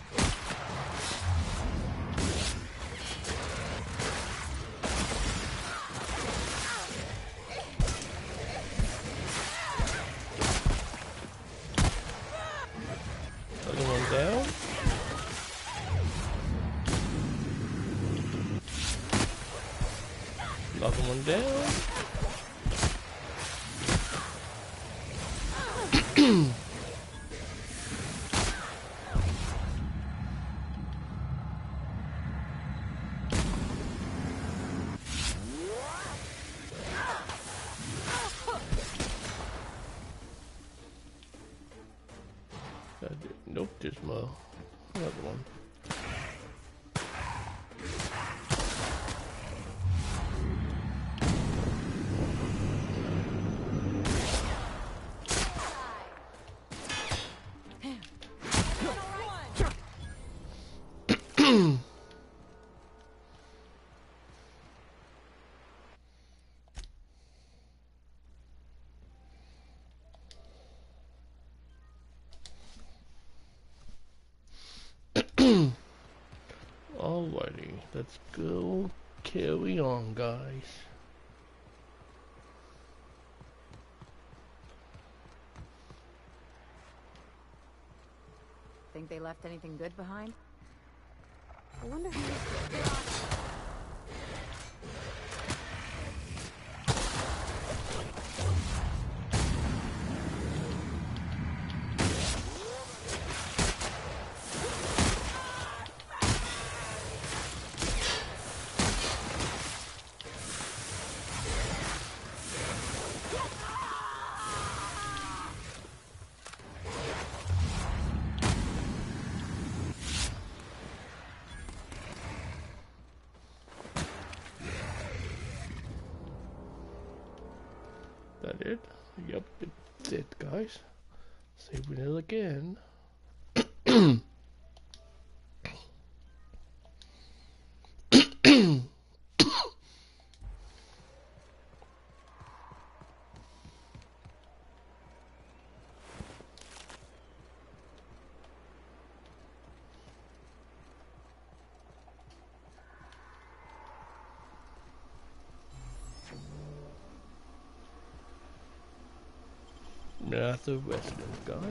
Other one down. Another one down. Nope, there's more. Another one. Alrighty, let's go carry on, guys. Think they left anything good behind? I wonder who... That it? Yep, it's it, guys. Saving it again. That's the resident, guys.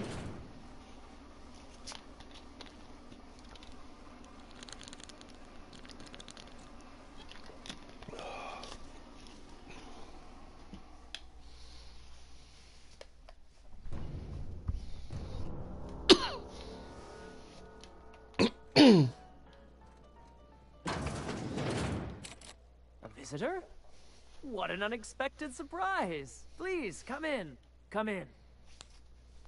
A visitor? What an unexpected surprise! Please, come in. Come in.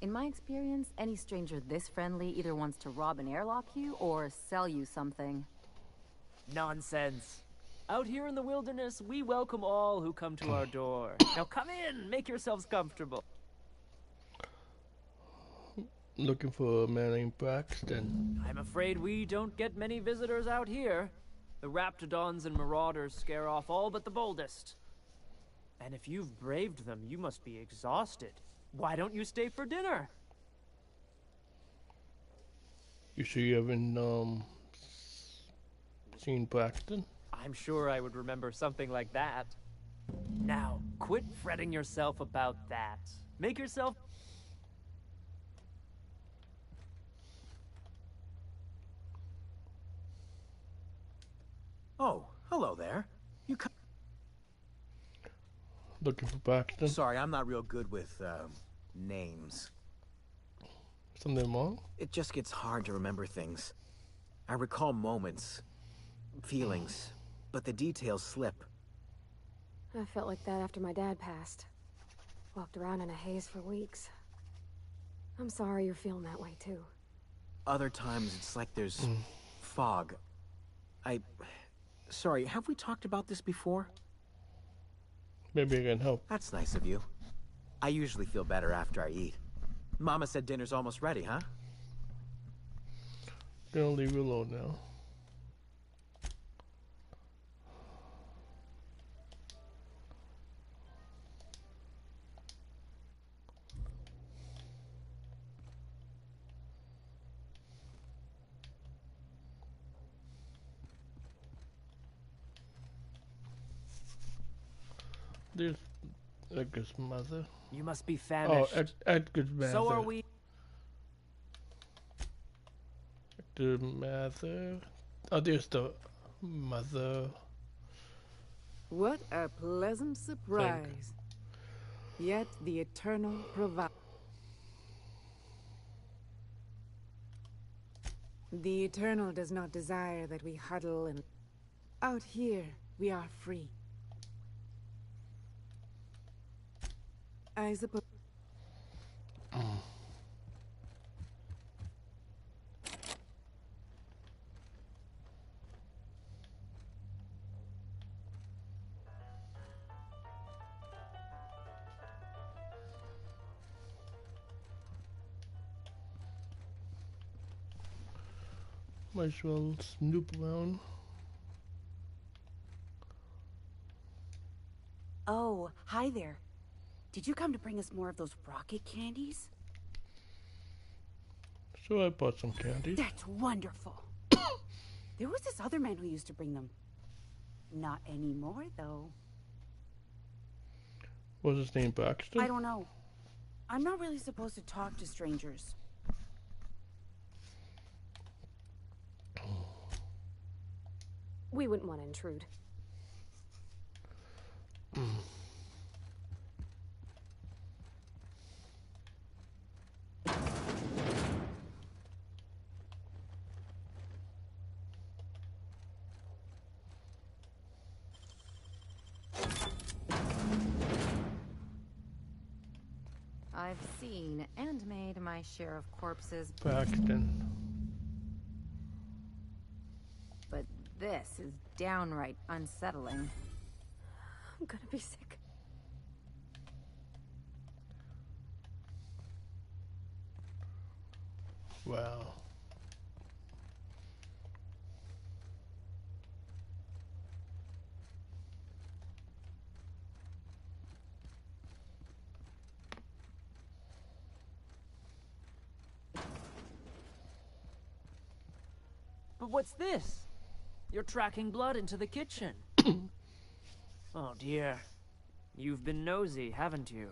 In my experience, any stranger this friendly either wants to rob and airlock you or sell you something. Nonsense. Out here in the wilderness, we welcome all who come to our door. Now come in, make yourselves comfortable. Looking for a man named Braxton. I'm afraid we don't get many visitors out here. The Raptidons and Marauders scare off all but the boldest. And if you've braved them, you must be exhausted. Why don't you stay for dinner? You sure you haven't seen Braxton? I'm sure I would remember something like that. Now, quit fretting yourself about that. Make yourself... Oh, hello there. You come... Looking for Braxton? Sorry, I'm not real good with, names. Something wrong? It just gets hard to remember things. I recall moments, feelings, but the details slip. I felt like that after my dad passed. Walked around in a haze for weeks. I'm sorry you're feeling that way, too. Other times, it's like there's fog. Sorry, have we talked about this before? Maybe I can help. That's nice of you. I usually feel better after I eat. Mama said dinner's almost ready, huh? Gonna leave you alone now. There's Edgar's mother. You must be famished. Oh, Edgar's mother. So are we. The mother. Oh, there's the mother. What a pleasant surprise. Yet the Eternal provides. The Eternal does not desire that we huddle and... Out here, we are free. I suppose... Might as well snoop around. Oh, hi there. Did you come to bring us more of those rocket candies? So I bought some candy. That's wonderful. There was this other man who used to bring them. Not anymore, though. What's his name, Braxton? I don't know. I'm not really supposed to talk to strangers. We wouldn't want to intrude. I've seen and made my share of corpses. Paxton. But this is downright unsettling. I'm gonna be sick. Wow. But what's this? You're tracking blood into the kitchen. Oh dear. You've been nosy, haven't you?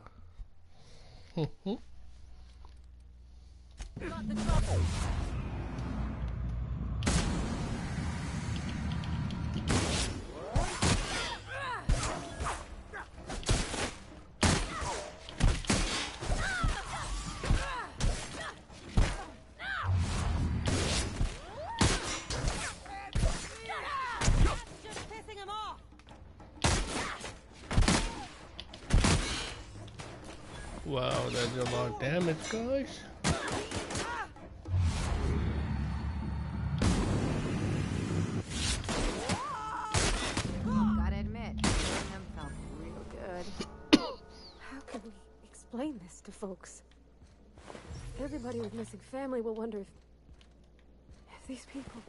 Not the trouble. Wow, that's a lot of damage, guys. Gotta admit, killing them felt real good. How can we explain this to folks? Everybody with missing family will wonder if these people...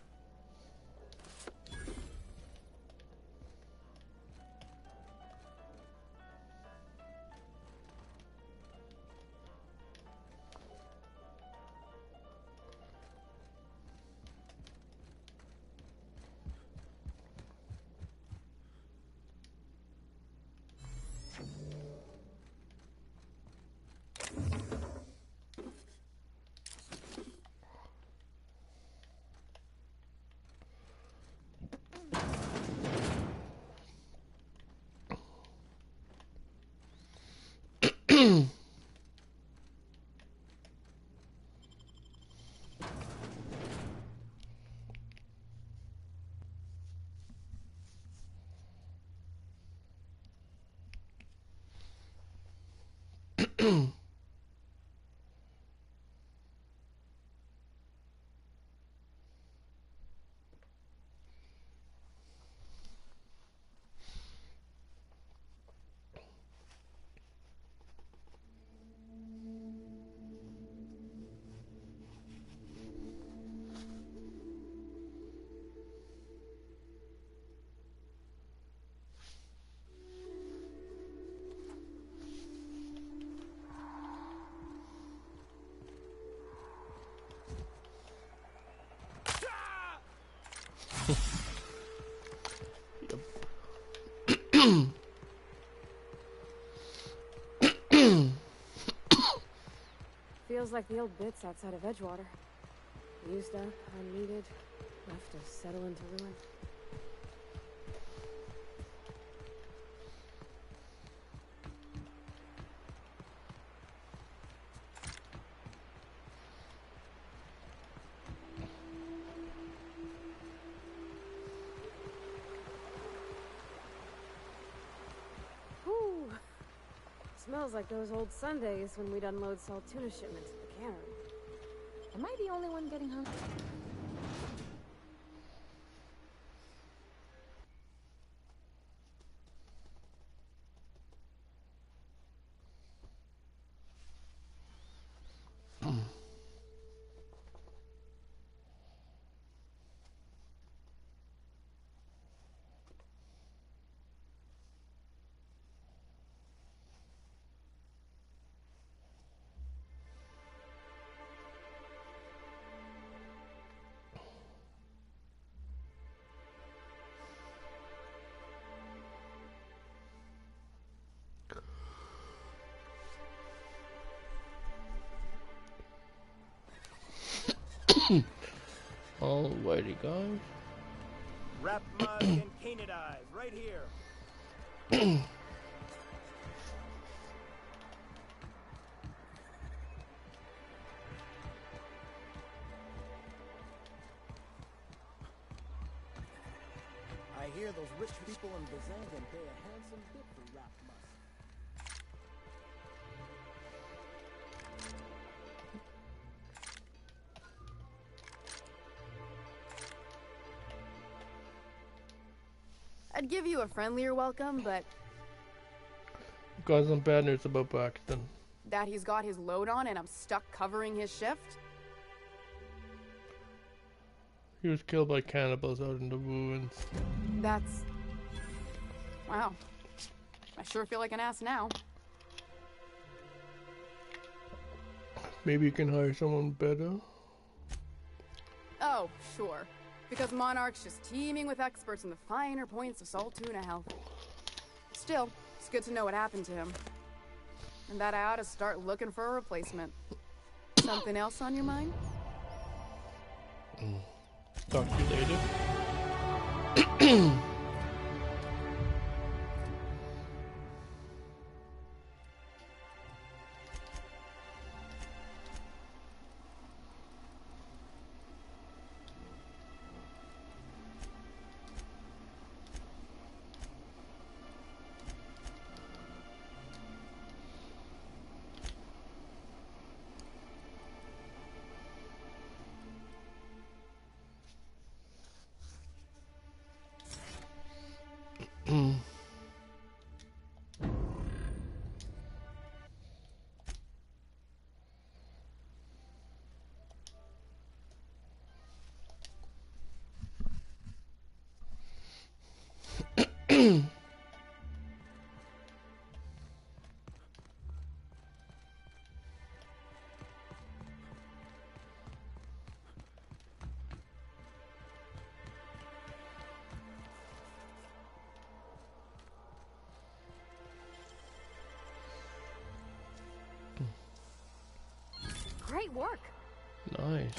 Feels like the old bits outside of Edgewater. Used up, unneeded, left to settle into ruin. Whew. Smells like those old Sundays when we'd unload salt tuna shipments at the cannery. Am I the only one getting hungry? Alrighty, guys. Rap Musk and Canid Eyes, right here. I hear those rich people in Byzantium pay a handsome bit for Rap Musk. I'd give you a friendlier welcome, but Got some bad news about Braxton. that he's got his load on and I'm stuck covering his shift? He was killed by cannibals out in the ruins. That's... Wow. I sure feel like an ass now. Maybe you can hire someone better? Oh, sure. Because Monarch's just teeming with experts in the finer points of salt tuna health. Still, it's good to know what happened to him. And that I ought to start looking for a replacement. Something else on your mind? Talk to you later. Great work. Nice.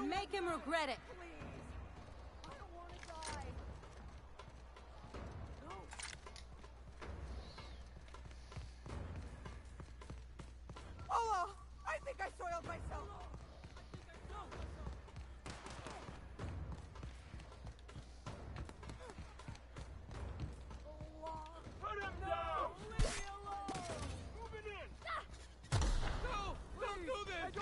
Make him regret it. Oh, I think I soiled myself. Put him down! Leave me alone! Move it in! No! Don't do this!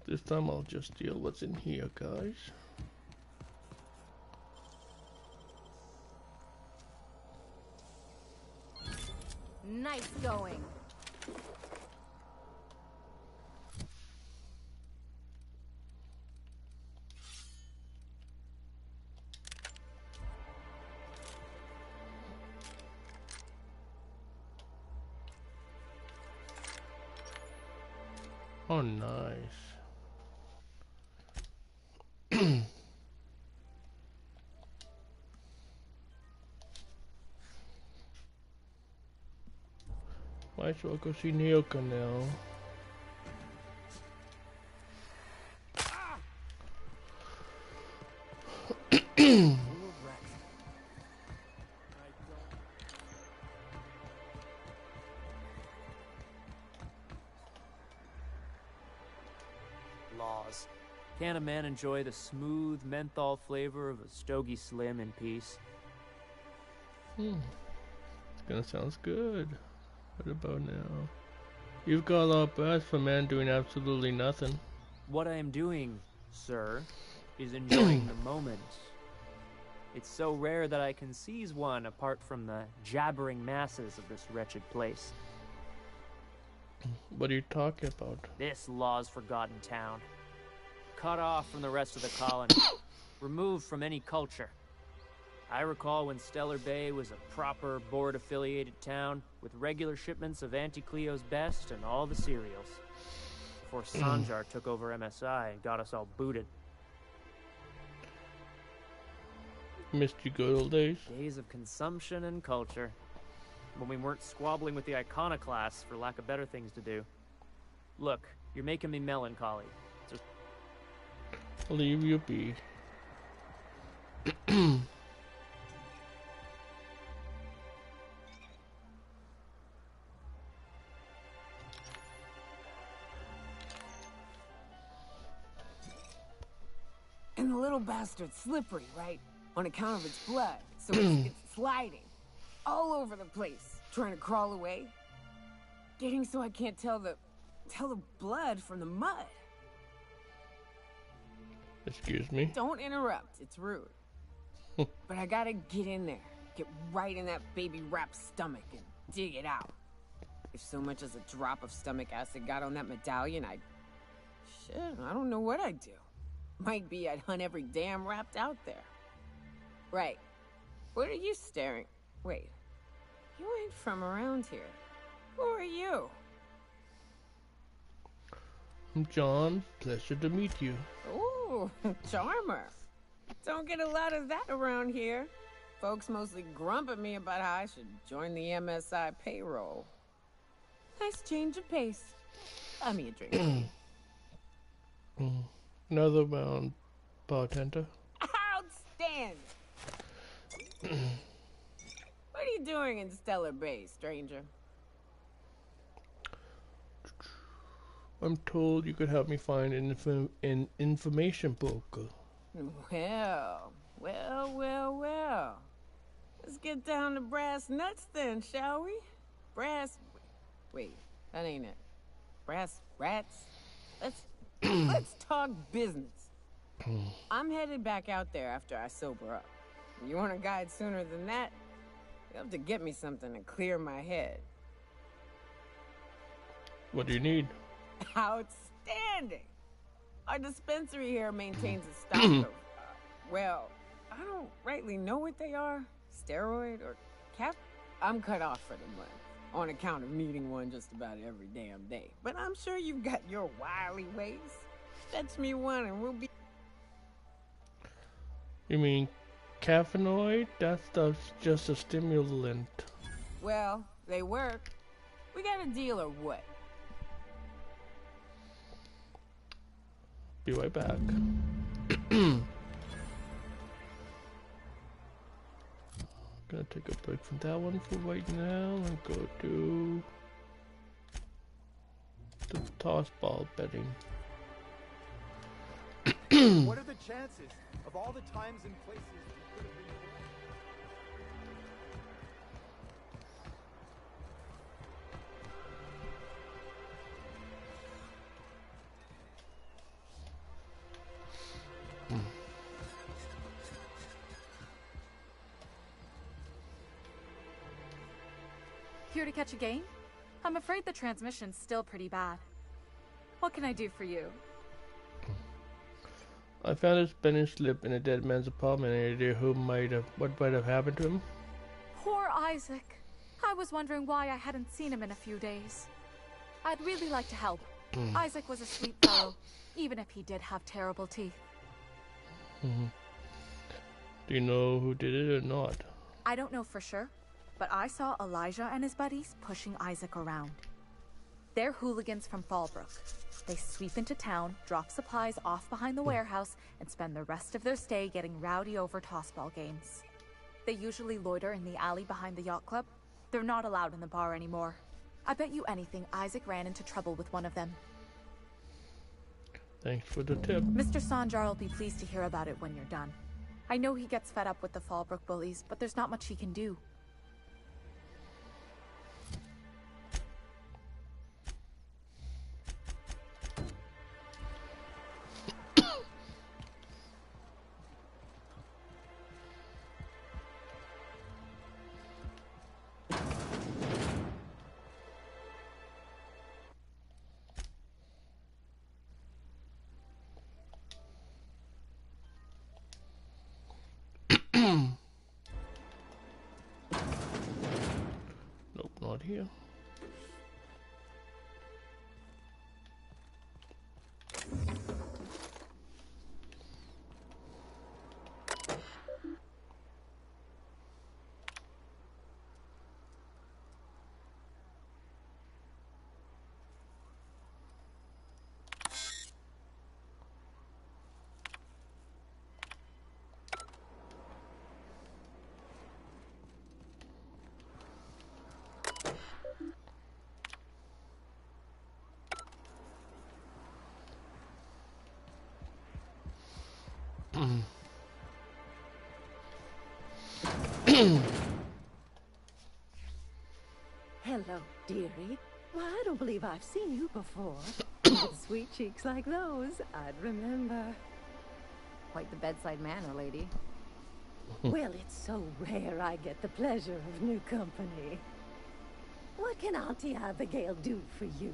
This time I'll just steal what's in here, guys. Nice going. Oh, nice. Might as well go see Nyoka now. Laws. Can a man enjoy the smooth menthol flavor of a Stogie Slim in peace? It's gonna sound good. What about now? You've got a lot of best for man doing absolutely nothing. What I am doing, sir, is enjoying the moment. It's so rare that I can seize one apart from the jabbering masses of this wretched place. What are you talking about? This law's forgotten town. Cut off from the rest of the colony. Removed from any culture. I recall when Stellar Bay was a proper board-affiliated town with regular shipments of Auntie Cleo's best and all the cereals. Before Sanjar took over MSI and got us all booted. Missed you good old days? Days of consumption and culture. When we weren't squabbling with the iconoclasts for lack of better things to do. Look, you're making me melancholy. Just I'll leave you be. And the little bastard's slippery, right? On account of its blood. So it's sliding. All over the place. Trying to crawl away. Getting so I can't tell the blood from the mud. Excuse me? Don't interrupt. It's rude. But I gotta get in there. Get right in that baby rap's stomach and dig it out. If so much as a drop of stomach acid got on that medallion, shit, I don't know what I'd do. Might be I'd hunt every damn wrapped out there. Right. What are you staring? Wait. You ain't from around here. Who are you? I'm John. Pleasure to meet you. Ooh, charmer. Don't get a lot of that around here. Folks mostly grump at me about how I should join the MSI payroll. Nice change of pace. Buy me a drink. Another round, bartender. Outstanding. What are you doing in Stellar Bay, stranger? I'm told you could help me find an information broker. Well. Let's get down to brass nuts then, shall we? Wait, that ain't it. Brass rats? Let's talk business. I'm headed back out there after I sober up. You want a guide sooner than that? You have to get me something to clear my head. What do you need? Outstanding! Our dispensary here maintains a stock of, well, I don't rightly know what they are. Steroid or cap? I'm cut off for the month on account of needing one just about every damn day. But I'm sure you've got your wily ways. Fetch me one and we'll be... You mean caffeinoid? That stuff's just a stimulant. Well, they work. We got a deal or what? Be right back. Gonna take a break from that one for right now and go to the toss ball betting. What are the chances of all the times and places we could have been? Here to catch a game? I'm afraid the transmission's still pretty bad. What can I do for you? I found a Spanish slip in a dead man's apartment. Any idea what might have happened to him? Poor Isaac. I was wondering why I hadn't seen him in a few days. I'd really like to help. Isaac was a sweet fellow, even if he did have terrible teeth. Do you know who did it or not? I don't know for sure, but I saw Elijah and his buddies pushing Isaac around. They're hooligans from Fallbrook. They sweep into town, drop supplies off behind the warehouse, and spend the rest of their stay getting rowdy over tossball games. They usually loiter in the alley behind the yacht club. They're not allowed in the bar anymore. I bet you anything Isaac ran into trouble with one of them. Thanks for the tip. Mr. Sanjar will be pleased to hear about it when you're done. I know he gets fed up with the Fallbrook bullies, but there's not much he can do. Nope, not here. Hello, dearie. Why, I don't believe I've seen you before. With sweet cheeks like those, I'd remember. Quite the bedside manner, lady. Well, it's so rare I get the pleasure of new company. What can Auntie Abigail do for you?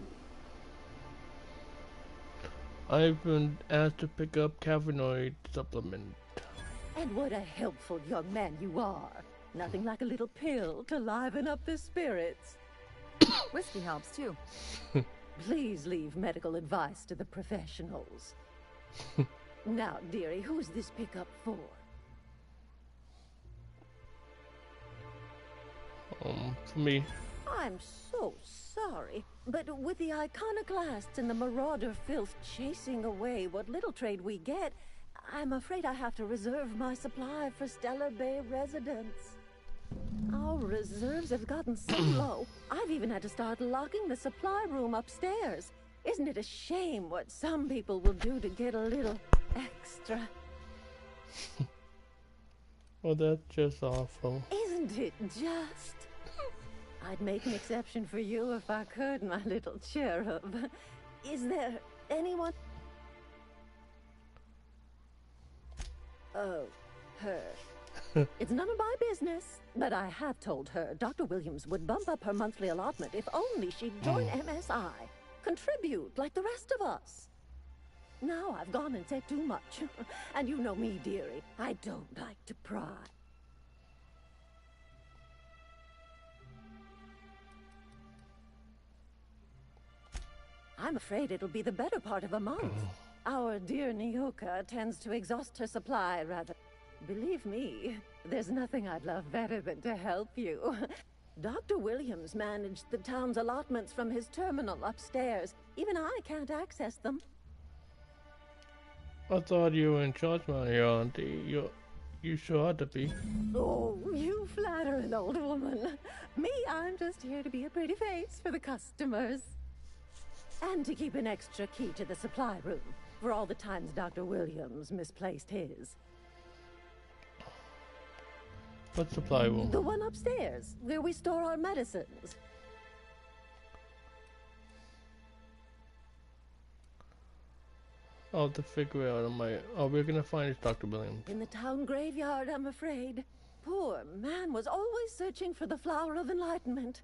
I've been asked to pick up cavinoid supplement. And what a helpful young man you are. Nothing like a little pill to liven up the spirits. Whiskey helps too. Please leave medical advice to the professionals. Now, dearie, who's this pickup for? For me. I'm so sorry, but with the iconoclasts and the marauder filth chasing away what little trade we get, I'm afraid I have to reserve my supply for Stellar Bay residents. Our reserves have gotten so low, I've even had to start locking the supply room upstairs. Isn't it a shame what some people will do to get a little extra? Oh, that's just awful. Isn't it just? I'd make an exception for you if I could, my little cherub. Is there anyone? Oh, her. It's none of my business, but I have told her Dr. Williams would bump up her monthly allotment if only she'd join MSI. Contribute like the rest of us. Now I've gone and said too much. And you know me, dearie. I don't like to pry. I'm afraid it'll be the better part of a month. Our dear Nyoka tends to exhaust her supply rather. Believe me, there's nothing I'd love better than to help you. Dr. Williams managed the town's allotments from his terminal upstairs. Even I can't access them. I thought you were in charge, my auntie. You sure ought to be. Oh, you flatter an old woman. Me, I'm just here to be a pretty face for the customers. And to keep an extra key to the supply room, for all the times Dr. Williams misplaced his. What supply room? The one upstairs, where we store our medicines. I'll have to figure out on my... Oh, we're gonna find it's Dr. Williams. In the town graveyard, I'm afraid. Poor man was always searching for the Flower of Enlightenment.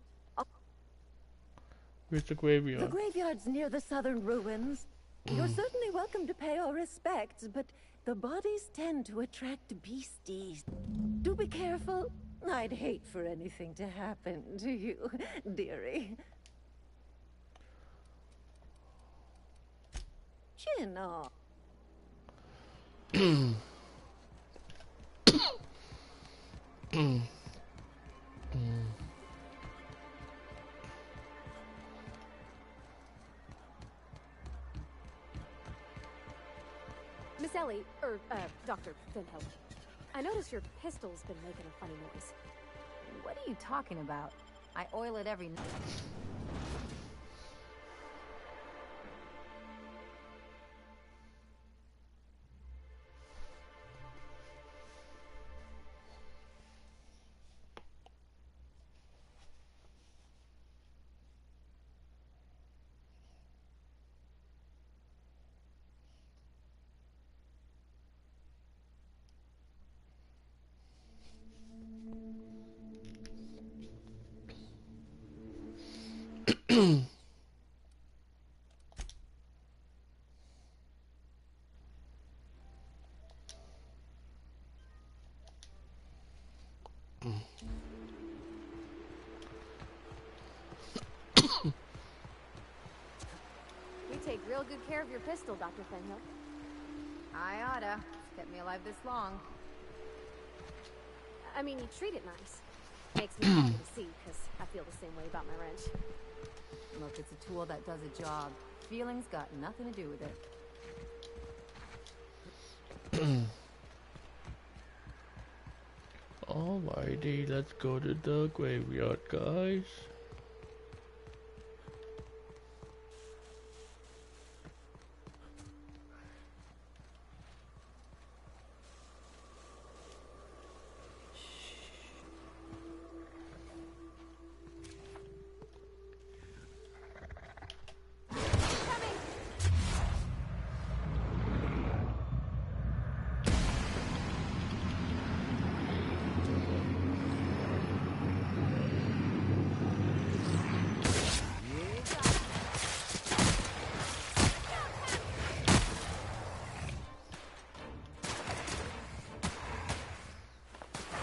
Where's the graveyard? The graveyard's near the southern ruins. You're certainly welcome to pay our respects, but the bodies tend to attract beasties. Do be careful. I'd hate for anything to happen to you, dearie. Chin off. Ellie, Dr. Finhill. I noticed your pistol's been making a funny noise. What are you talking about? I oil it every night. You take real good care of your pistol, Dr. Finhill. I oughta. It's kept me alive this long. I mean, you treat it nice. Makes me happy to see, because I feel the same way about my wrench. Look, it's a tool that does a job. Feelings got nothing to do with it. Alrighty, let's go to the graveyard, guys.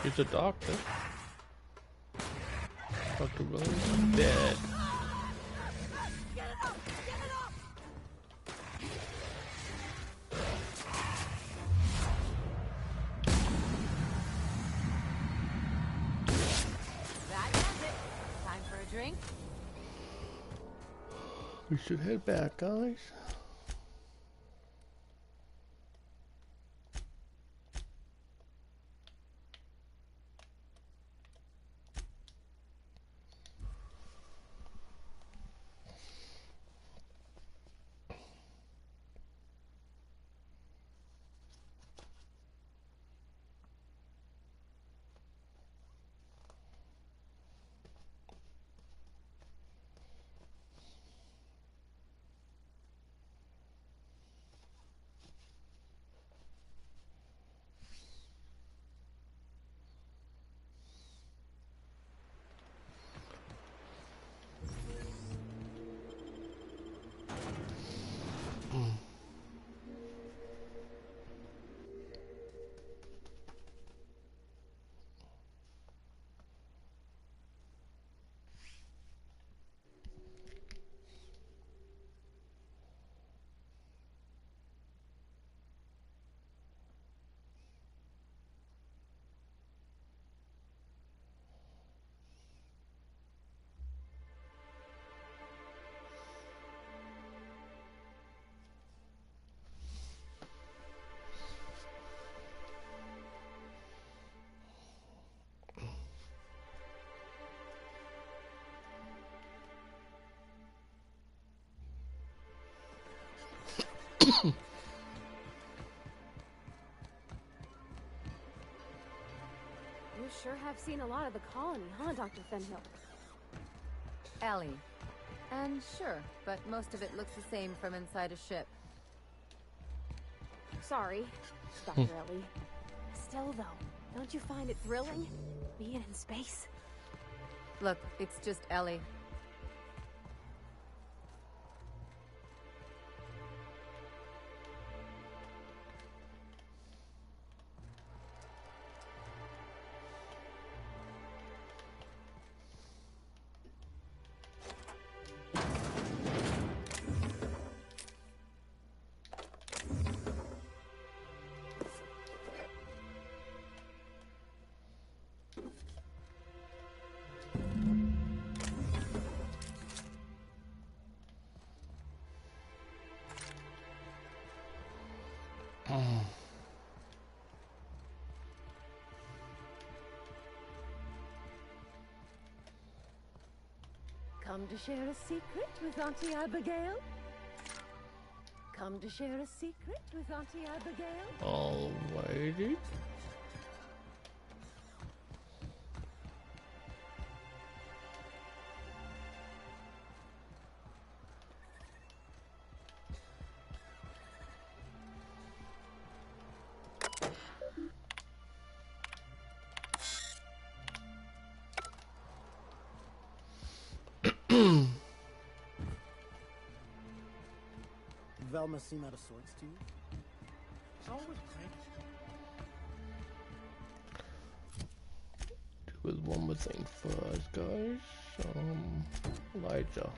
He's a doctor. Dr. Williams dead. That does it. Time for a drink? We should head back, guys. You sure have seen a lot of the colony, huh, Dr. Finhill? Ellie. And sure, but most of it looks the same from inside a ship. Sorry, Dr. Ellie. Still, though, don't you find it thrilling? Being in space? Look, it's just Ellie. Come to share a secret with Auntie Abigail? Come to share a secret with Auntie Abigail? Alrighty. Velma seem out of sorts to you? She's always cranky. With one more thing first, guys. Elijah.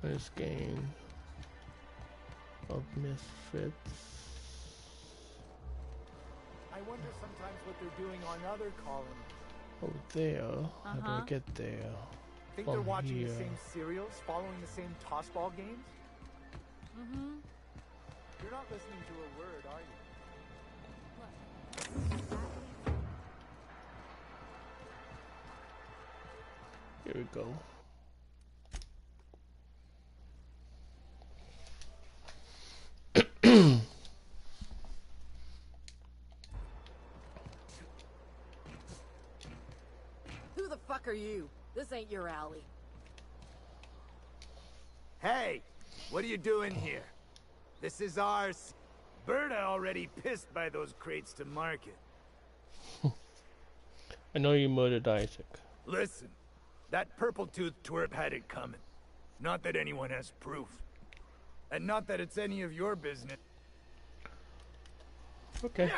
This game of Misfits. I wonder sometimes what they're doing on other colonies. Oh, there. How do I get there? Think From they're watching here. the same serials, following the same tossball games? Mm-hmm. You're not listening to a word, are you? Here we go. Who the fuck are you? This ain't your alley. Hey, what are you doing here? This is ours. Berta already pissed by those crates to market. I know you murdered Isaac. Listen, that purple-toothed twerp had it coming. Not that anyone has proof. And not that it's any of your business. Okay.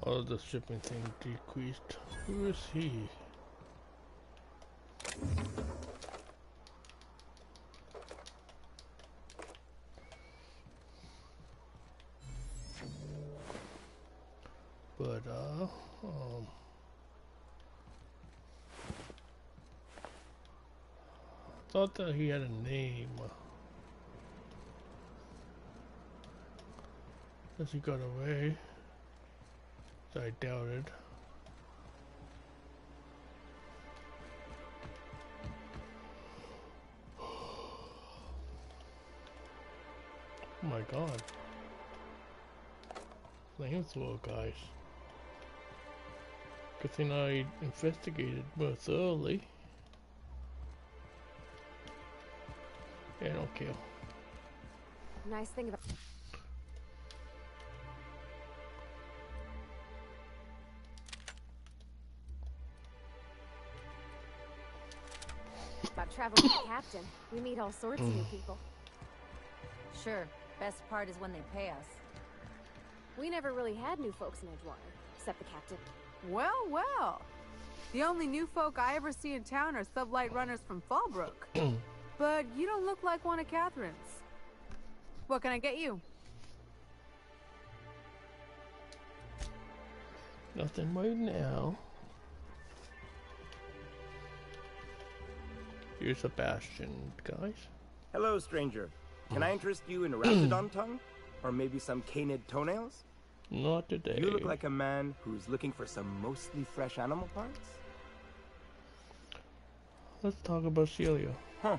Oh, the shipping thing decreased. Who is he? But, I thought that he had a name. As he got away. I doubt it. Oh my god. Flamethrower, guys. Good thing I investigated more thoroughly. Yeah, don't kill. Nice thing about traveling with the captain. We meet all sorts of new people. Sure. Best part is when they pay us. We never really had new folks in Edgewater, except the captain. Well, well. The only new folk I ever see in town are sublight runners from Fallbrook. But you don't look like one of Catherine's. What can I get you? Nothing right now. Here's a bastion, guys. Hello, stranger. Can I interest you in a Raptidon tongue? Or maybe some canid toenails? Not today. You look like a man who's looking for some mostly fresh animal parts? Let's talk about Celia. Huh.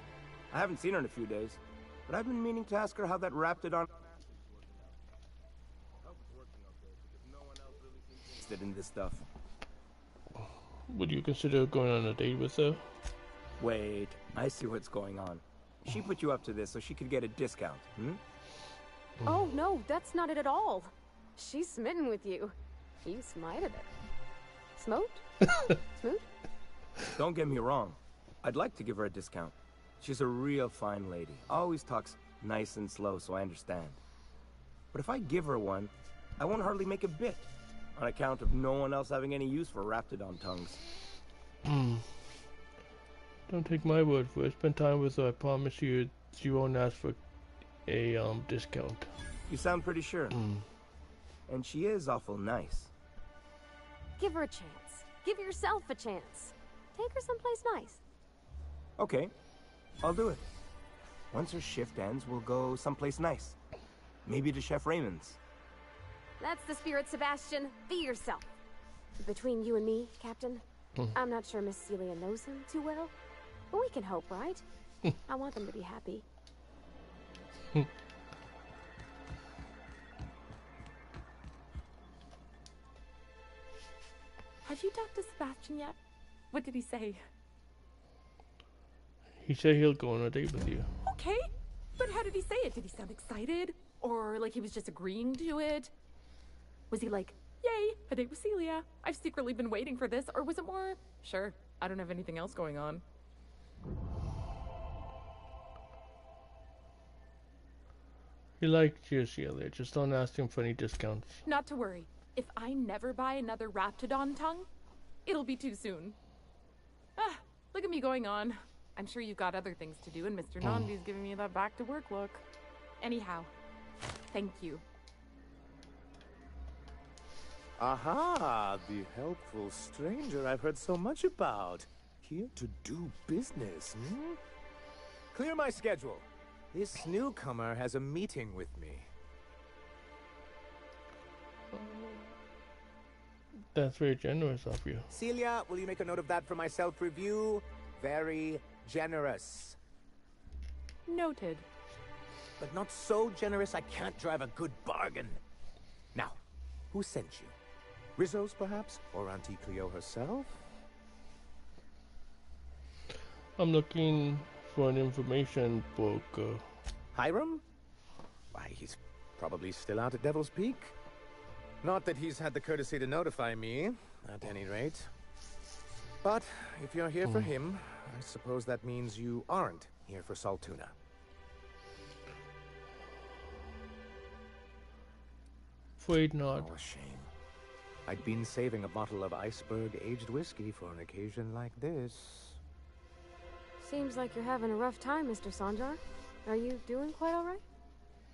I haven't seen her in a few days, but I've been meaning to ask her how that Raptidon interested in this stuff. Would you consider going on a date with her? Wait, I see what's going on. She put you up to this so she could get a discount, hmm? Oh, no, that's not it at all. She's smitten with you. You smited her. Smote? Smoot? Don't get me wrong. I'd like to give her a discount. She's a real fine lady. Always talks nice and slow, so I understand. But if I give her one, I won't hardly make a bit, on account of no one else having any use for Raptidon tongues. Don't take my word for it. Spend time with her. I promise you, she won't ask for a discount. You sound pretty sure. And she is awful nice. Give her a chance. Give yourself a chance. Take her someplace nice. Okay, I'll do it. Once her shift ends, we'll go someplace nice. Maybe to Chef Raymond's. That's the spirit, Sebastian. Be yourself. Between you and me, Captain, I'm not sure Miss Celia knows him too well, but we can hope, right? I want them to be happy. Have you talked to Sebastian yet? What did he say? He said he'll go on a date with you. Okay, but how did he say it? Did he sound excited? Or like he was just agreeing to it? Was he like, yay, a date with Celia. I've secretly been waiting for this. Or was it more, sure, I don't have anything else going on? He likes you, Celia. Just don't ask him for any discounts. Not to worry. If I never buy another Raptidon tongue, it'll be too soon. Ah, look at me going on. I'm sure you've got other things to do, and Mr. Nandi's giving me that back-to-work look. Anyhow, thank you. Aha, the helpful stranger I've heard so much about. Here to do business, Clear my schedule. This newcomer has a meeting with me. That's very generous of you. Celia, will you make a note of that for my self-review? Very generous. Noted. But not so generous I can't drive a good bargain. Now, who sent you? Rizzo's, perhaps? Or Auntie Cleo herself? I'm looking for an information broker. Hiram? Why, he's probably still out at Devil's Peak. Not that he's had the courtesy to notify me, at any rate. But if you're here for him, I suppose that means you aren't here for Saltuna. Afraid not. Oh, a shame. I'd been saving a bottle of iceberg-aged whiskey for an occasion like this. Seems like you're having a rough time, Mr. Sanjar. Are you doing quite all right?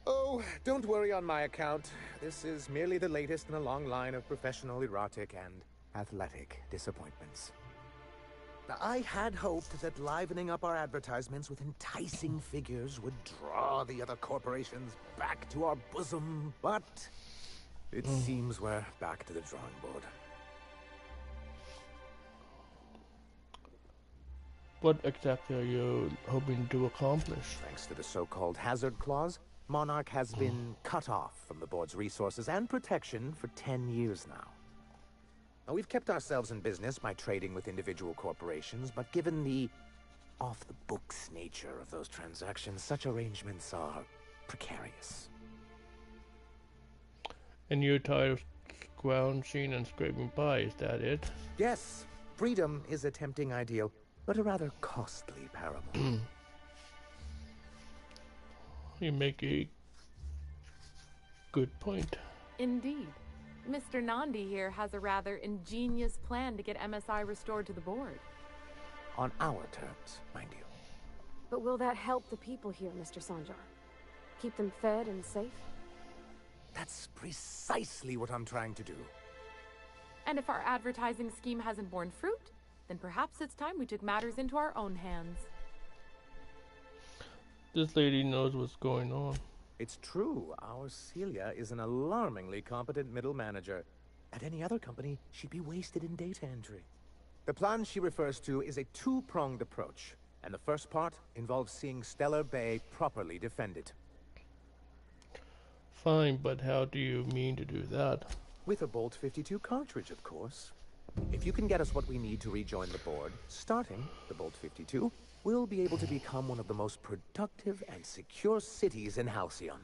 Oh, don't worry on my account. This is merely the latest in a long line of professional erotic and athletic disappointments. Now, I had hoped that livening up our advertisements with enticing figures would draw the other corporations back to our bosom, but it seems we're back to the drawing board. What exactly are you hoping to accomplish? Thanks to the so-called hazard clause, Monarch has been cut off from the board's resources and protection for 10 years now. Now, we've kept ourselves in business by trading with individual corporations, but given the off-the-books nature of those transactions, such arrangements are precarious. And you're tired of scrounging and scraping by, is that it? Yes, freedom is a tempting ideal, but a rather costly parable. You make a good point. Indeed. Mr. Nandi here has a rather ingenious plan to get MSI restored to the board. On our terms, mind you. But will that help the people here, Mr. Sanjar? Keep them fed and safe? That's precisely what I'm trying to do. And if our advertising scheme hasn't borne fruit, then perhaps it's time we took matters into our own hands. This lady knows what's going on. It's true. Our Celia is an alarmingly competent middle manager. At any other company, she'd be wasted in data entry. The plan she refers to is a two-pronged approach, and the first part involves seeing Stellar Bay properly defended. Fine, but how do you mean to do that? With a Bolt 52 cartridge, of course. If you can get us what we need to rejoin the board, starting the Bolt 52, we'll be able to become one of the most productive and secure cities in Halcyon.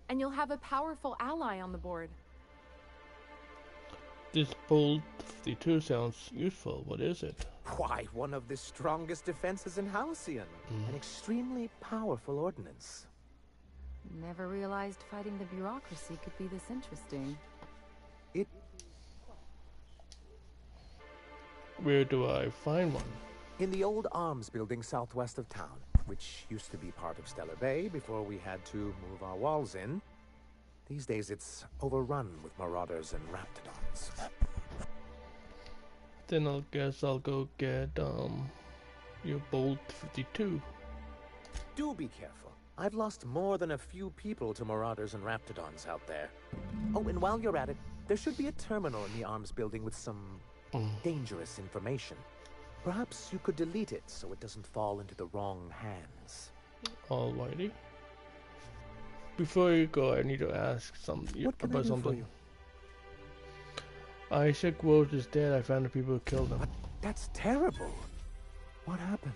And you'll have a powerful ally on the board. This Bolt 52 sounds useful. What is it? Why, one of the strongest defenses in Halcyon. An extremely powerful ordnance. Never realized fighting the bureaucracy could be this interesting. Where do I find one? In the old arms building southwest of town, which used to be part of Stellar Bay before we had to move our walls in. These days it's overrun with marauders and raptidons. Then I guess I'll go get your Bolt 52. Do be careful. I've lost more than a few people to marauders and raptidons out there. Oh, and while you're at it, there should be a terminal in the arms building with some dangerous information. Perhaps you could delete it so it doesn't fall into the wrong hands. Alrighty. Before you go, I need to ask about something. Isaac Rose is dead. I found the people who killed him. That's terrible. What happened?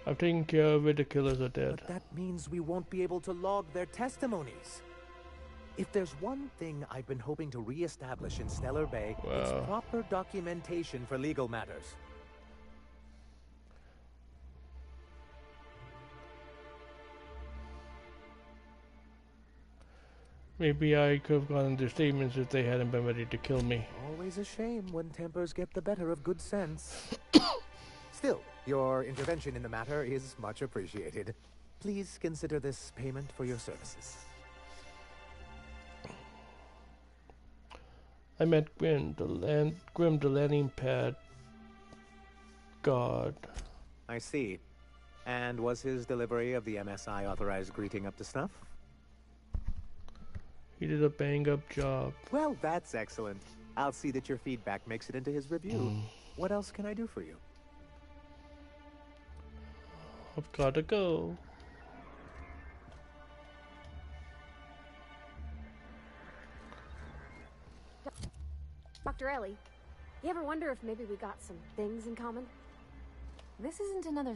I've taken care of it. The killers are dead. But that means we won't be able to log their testimonies. If there's one thing I've been hoping to re-establish in Stellar Bay, it's proper documentation for legal matters. Maybe I could have gone into statements if they hadn't been ready to kill me. Always a shame when tempers get the better of good sense. Still, your intervention in the matter is much appreciated. Please consider this payment for your services. I met Grim, the landing pad god. I see. And was his delivery of the MSI authorized greeting up to snuff? He did a bang-up job. Well, that's excellent. I'll see that your feedback makes it into his review. What else can I do for you? I've gotta go. Dr. Ellie, you ever wonder if maybe we got some things in common? This isn't another...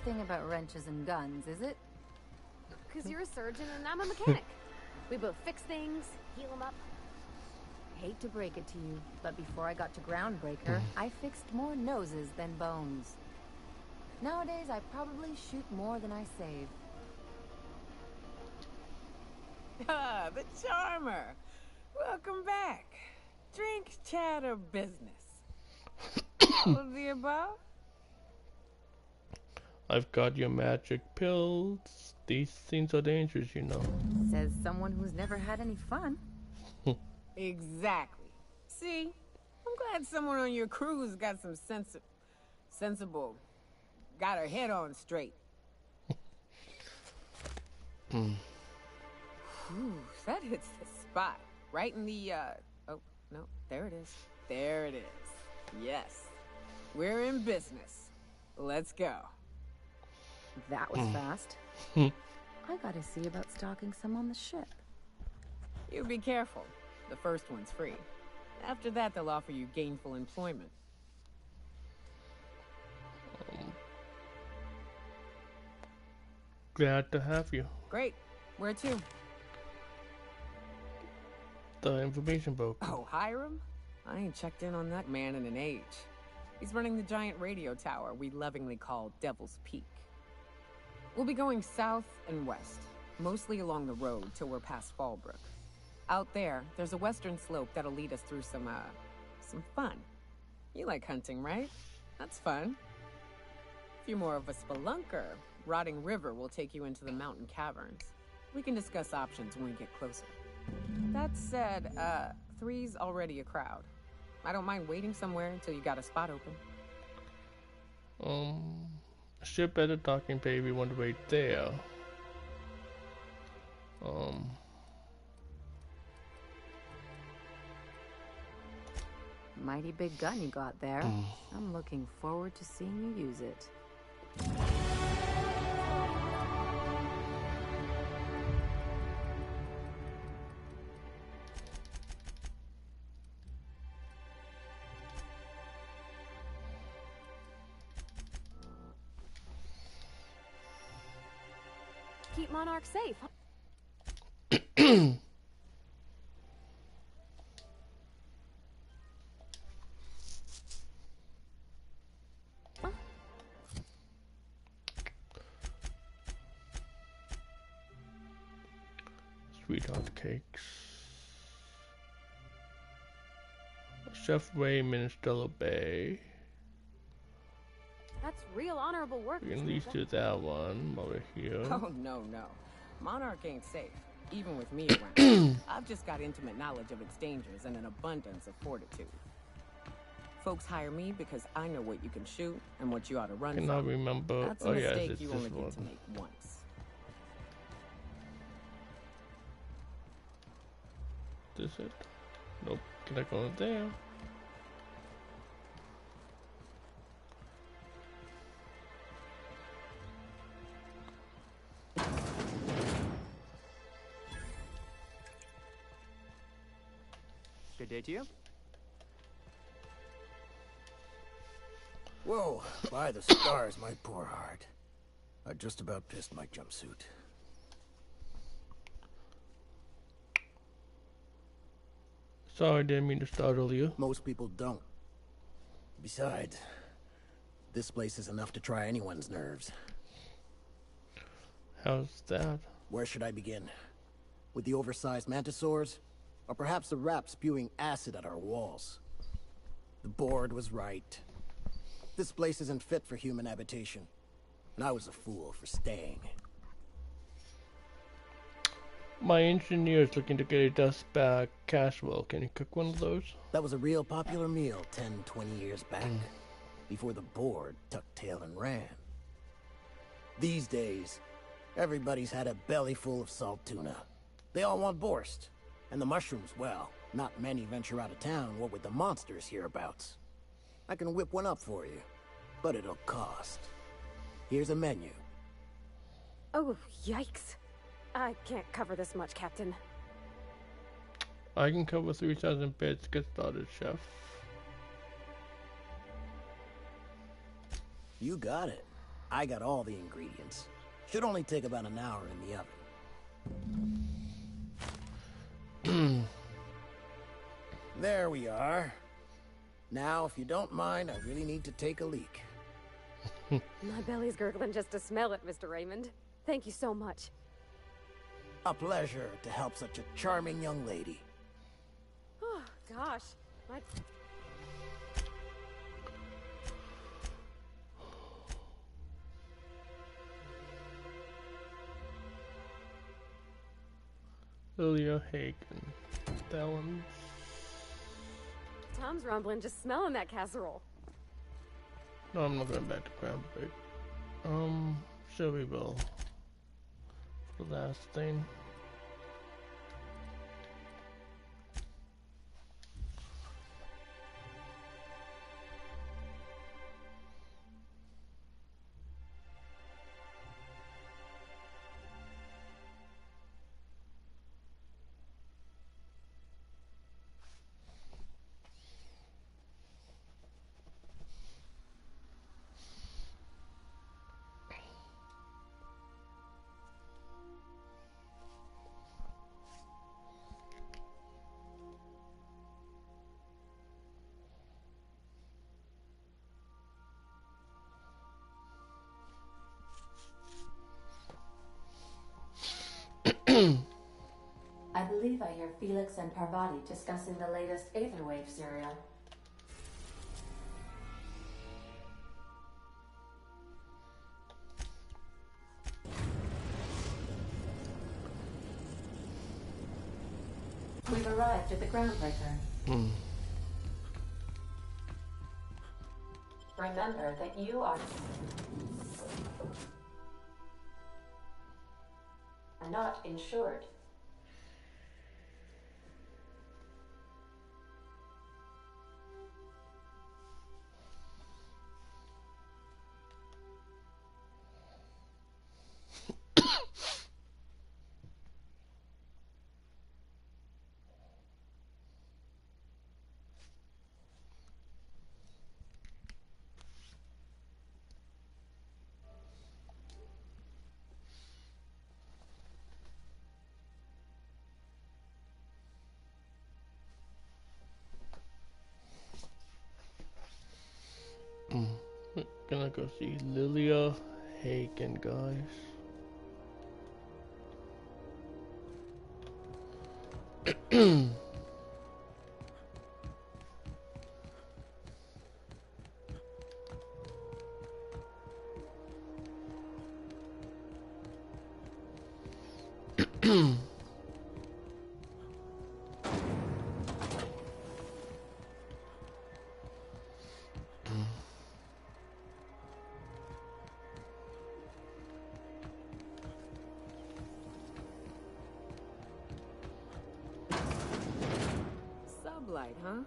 thing about wrenches and guns, is it? Because you're a surgeon and I'm a mechanic. We both fix things, heal them up. Hate to break it to you, but before I got to Groundbreaker, I fixed more noses than bones. Nowadays, I probably shoot more than I save. Ah, the Charmer. Welcome back. Drink, chat, or business? All of the above? I've got your magic pills. These things are dangerous, you know. Says someone who's never had any fun. Exactly. See? I'm glad someone on your crew's got some sensible... got her head on straight. Whew, that hits the spot. Right in the, oh, no, there it is. There it is. Yes. We're in business. Let's go. That was fast. I gotta see about stocking some on the ship. You be careful. The first one's free. After that, they'll offer you gainful employment. Glad to have you. Great. Where to? The information book. Oh, Hiram? I ain't checked in on that man in an age. He's running the giant radio tower we lovingly call Devil's Peak. We'll be going south and west, mostly along the road till we're past Fallbrook. Out there, there's a western slope that'll lead us through some fun. You like hunting, right? That's fun. If you're more of a spelunker, Rotting River will take you into the mountain caverns. We can discuss options when we get closer. That said, 3's already a crowd. I don't mind waiting somewhere until you got a spot open. Ship at the docking bay, we want to wait there. Mighty big gun you got there. I'm looking forward to seeing you use it. Keep Monarch safe. sweetheart cakes. Chef Raymond, Stella Bay. That's real honorable work. We can at least do that one while we're here. Oh, no. Monarch ain't safe, even with me around. I've just got intimate knowledge of its dangers and an abundance of fortitude. Folks hire me because I know what you can shoot and what you ought to run from. Cannot remember. That's a Oh yes, mistake it's you this only one. get to make once. This it? Nope. Can I go in there? Good day to you. Whoa, by the stars, my poor heart. I just about pissed my jumpsuit. Sorry, didn't mean to startle you. Most people don't. Besides, this place is enough to try anyone's nerves. How's that? Where should I begin? With the oversized mantisaurs? Or perhaps the rap spewing acid at our walls? The board was right. This place isn't fit for human habitation. And I was a fool for staying. My engineer is looking to get a dust bag casserole. Can you cook one of those? That was a real popular meal 10, 20 years back. Before the board tucked tail and ran. These days, everybody's had a belly full of salt tuna. They all want borscht. And the mushrooms, well, not many venture out of town, what with the monsters hereabouts. I can whip one up for you, but it'll cost. Here's a menu. Oh, yikes. I can't cover this much, Captain. I can cover 3,000 bits. Get started, chef. You got it. I got all the ingredients. Should only take about an hour in the oven. There we are. Now, if you don't mind, I really need to take a leak. My belly's gurgling just to smell it, Mr. Raymond. Thank you so much. A pleasure to help such a charming young lady. Oh, gosh. Lilia Hagen. That one. Tom's rumbling just smelling that casserole. No, I'm not going back to ground break. So we will. The last thing. I believe I hear Felix and Parvati discussing the latest Aetherwave serial. We've arrived at the groundbreaker. Remember that you are not insured. We're gonna go see Lilia Hagen, guys. Sublight, huh?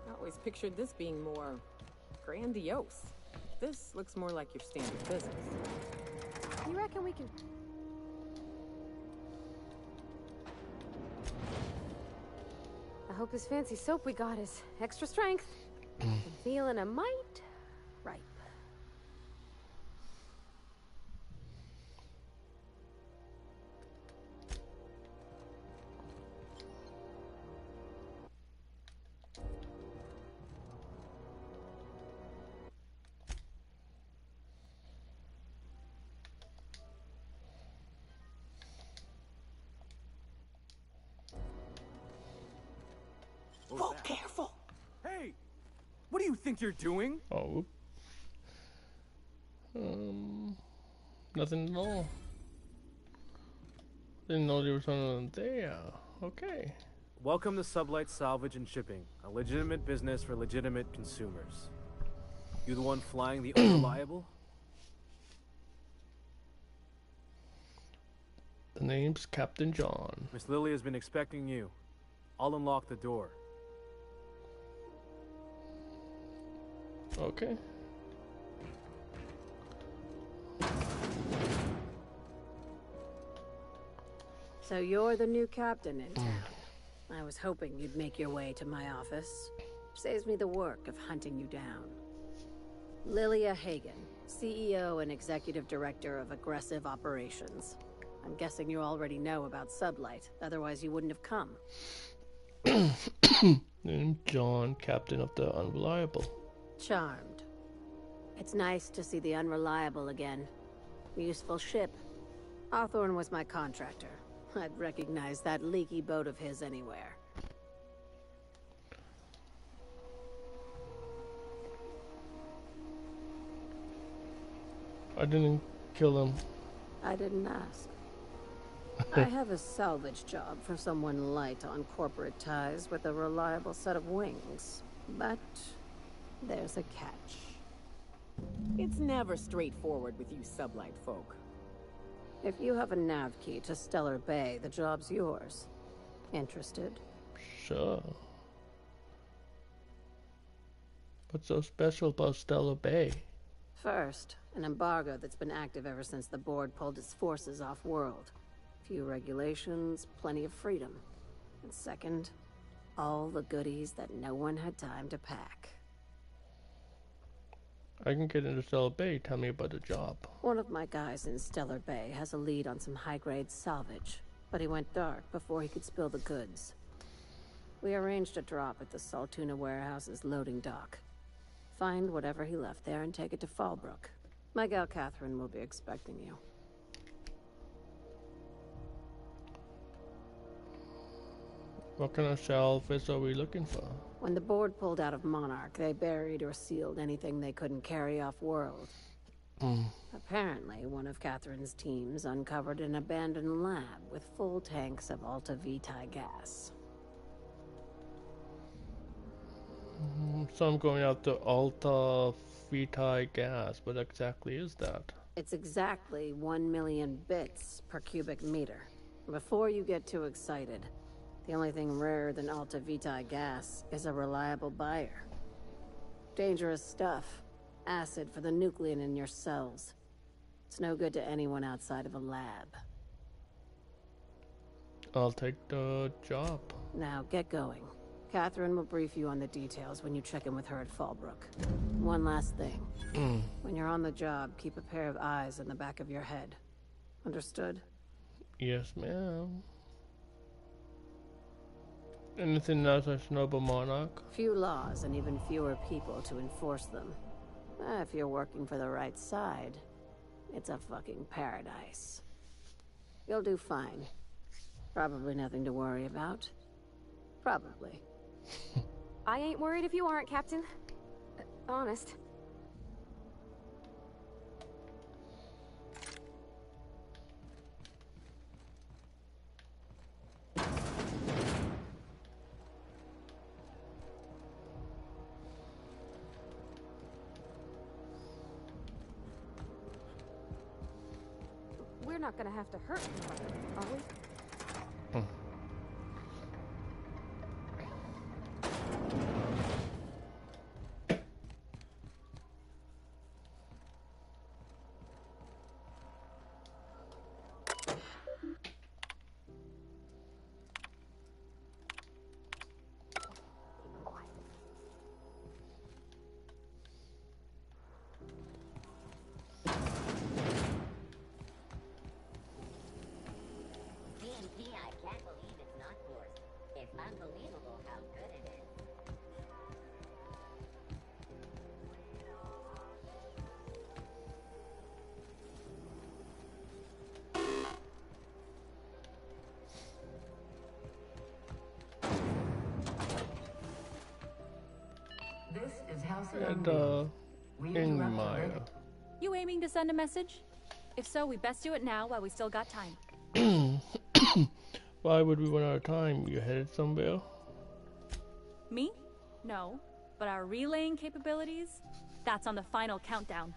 I always pictured this being more grandiose. This looks more like your standard business. You reckon we can... I hope this fancy soap we got is extra strength. I'm feeling a mite ripe. Oh, careful! Hey! What do you think you're doing? Oh. Nothing at all. Didn't know there was something there. Okay. Welcome to Sublight Salvage and Shipping, a legitimate business for legitimate consumers. You the one flying the Unreliable? The name's Captain John. Miss Lily has been expecting you. I'll unlock the door. Okay. So you're the new captain in town. I was hoping you'd make your way to my office. Saves me the work of hunting you down. Lilia Hagen, CEO and Executive Director of Aggressive Operations. I'm guessing you already know about Sublight, otherwise you wouldn't have come. Named John, Captain of the Unreliable. Charmed. It's nice to see the Unreliable again. Useful ship. Hawthorne was my contractor. I'd recognize that leaky boat of his anywhere. I didn't kill him. I didn't ask. I have a salvage job for someone light on corporate ties with a reliable set of wings. But there's a catch. It's never straightforward with you Sublight folk. If you have a nav key to Stellar Bay, the job's yours. Interested? Sure. What's so special about Stellar Bay? First, an embargo that's been active ever since the board pulled its forces off-world. Few regulations, plenty of freedom. And second, all the goodies that no one had time to pack. I can get into Stellar Bay. Tell me about the job. One of my guys in Stellar Bay has a lead on some high-grade salvage, but he went dark before he could spill the goods. We arranged a drop at the Saltuna warehouse's loading dock. Find whatever he left there and take it to Fallbrook. My gal Catherine will be expecting you. What kind of shellfish are we looking for? When the board pulled out of Monarch, they buried or sealed anything they couldn't carry off-world. Apparently, one of Catherine's teams uncovered an abandoned lab with full tanks of Alta Vitae gas. So I'm going out to Alta Vitae gas. What exactly is that? It's exactly 1 million bits per cubic meter. Before you get too excited, the only thing rarer than Alta Vitae gas is a reliable buyer. Dangerous stuff. Acid for the nucleon in your cells. It's no good to anyone outside of a lab. I'll take the job. Now, get going. Catherine will brief you on the details when you check in with her at Fallbrook. One last thing. When you're on the job, keep a pair of eyes in the back of your head. Understood? Yes, ma'am. Anything else I should know about Monarch? Few laws and even fewer people to enforce them. If you're working for the right side, it's a fucking paradise. You'll do fine. Probably nothing to worry about. Probably. I ain't worried if you aren't, Captain. Honest. We're not gonna have to hurt anybody, are we? TNT, I can't believe it's not yours. It's unbelievable how good it is. This is House And Ingmar. You aiming to send a message? If so, we best do it now while we still got time. Why would we run out of time? You headed somewhere? Me? No. But our relaying capabilities? That's on the final countdown.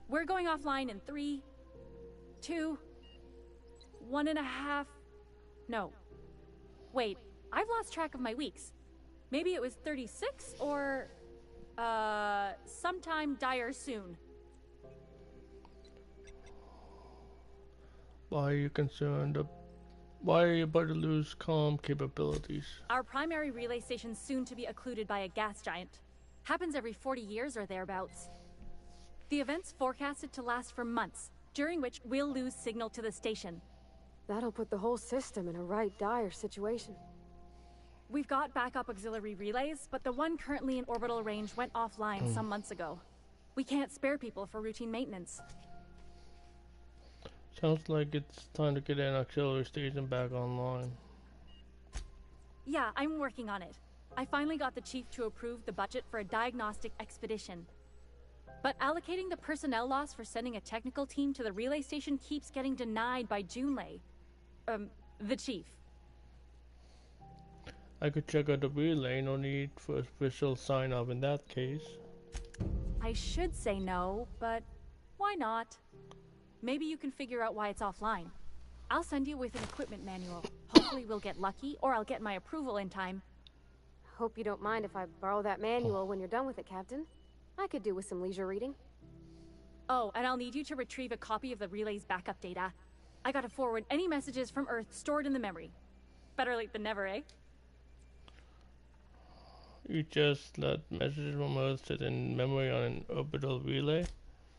We're going offline in 3, 2, 1.5... No. Wait, I've lost track of my weeks. Maybe it was 36 or... sometime dire soon. Why are you concerned? Why are you about to lose comm capabilities? Our primary relay station's soon to be occluded by a gas giant. Happens every 40 years or thereabouts. The event's forecasted to last for months, during which we'll lose signal to the station. That'll put the whole system in a right dire situation. We've got backup auxiliary relays, but the one currently in orbital range went offline some months ago. We can't spare people for routine maintenance. Sounds like it's time to get an auxiliary station back online. Yeah, I'm working on it. I finally got the chief to approve the budget for a diagnostic expedition. But allocating the personnel loss for sending a technical team to the relay station keeps getting denied by Junlei. The chief. I could check out the relay, no need for official sign-off in that case. I should say no, but why not? Maybe you can figure out why it's offline. I'll send you with an equipment manual. Hopefully we'll get lucky, or I'll get my approval in time. Hope you don't mind if I borrow that manual when you're done with it, Captain. I could do with some leisure reading. Oh, and I'll need you to retrieve a copy of the relay's backup data. I gotta forward any messages from Earth stored in the memory. Better late than never, eh? You just let messages from Earth sit in memory on an orbital relay?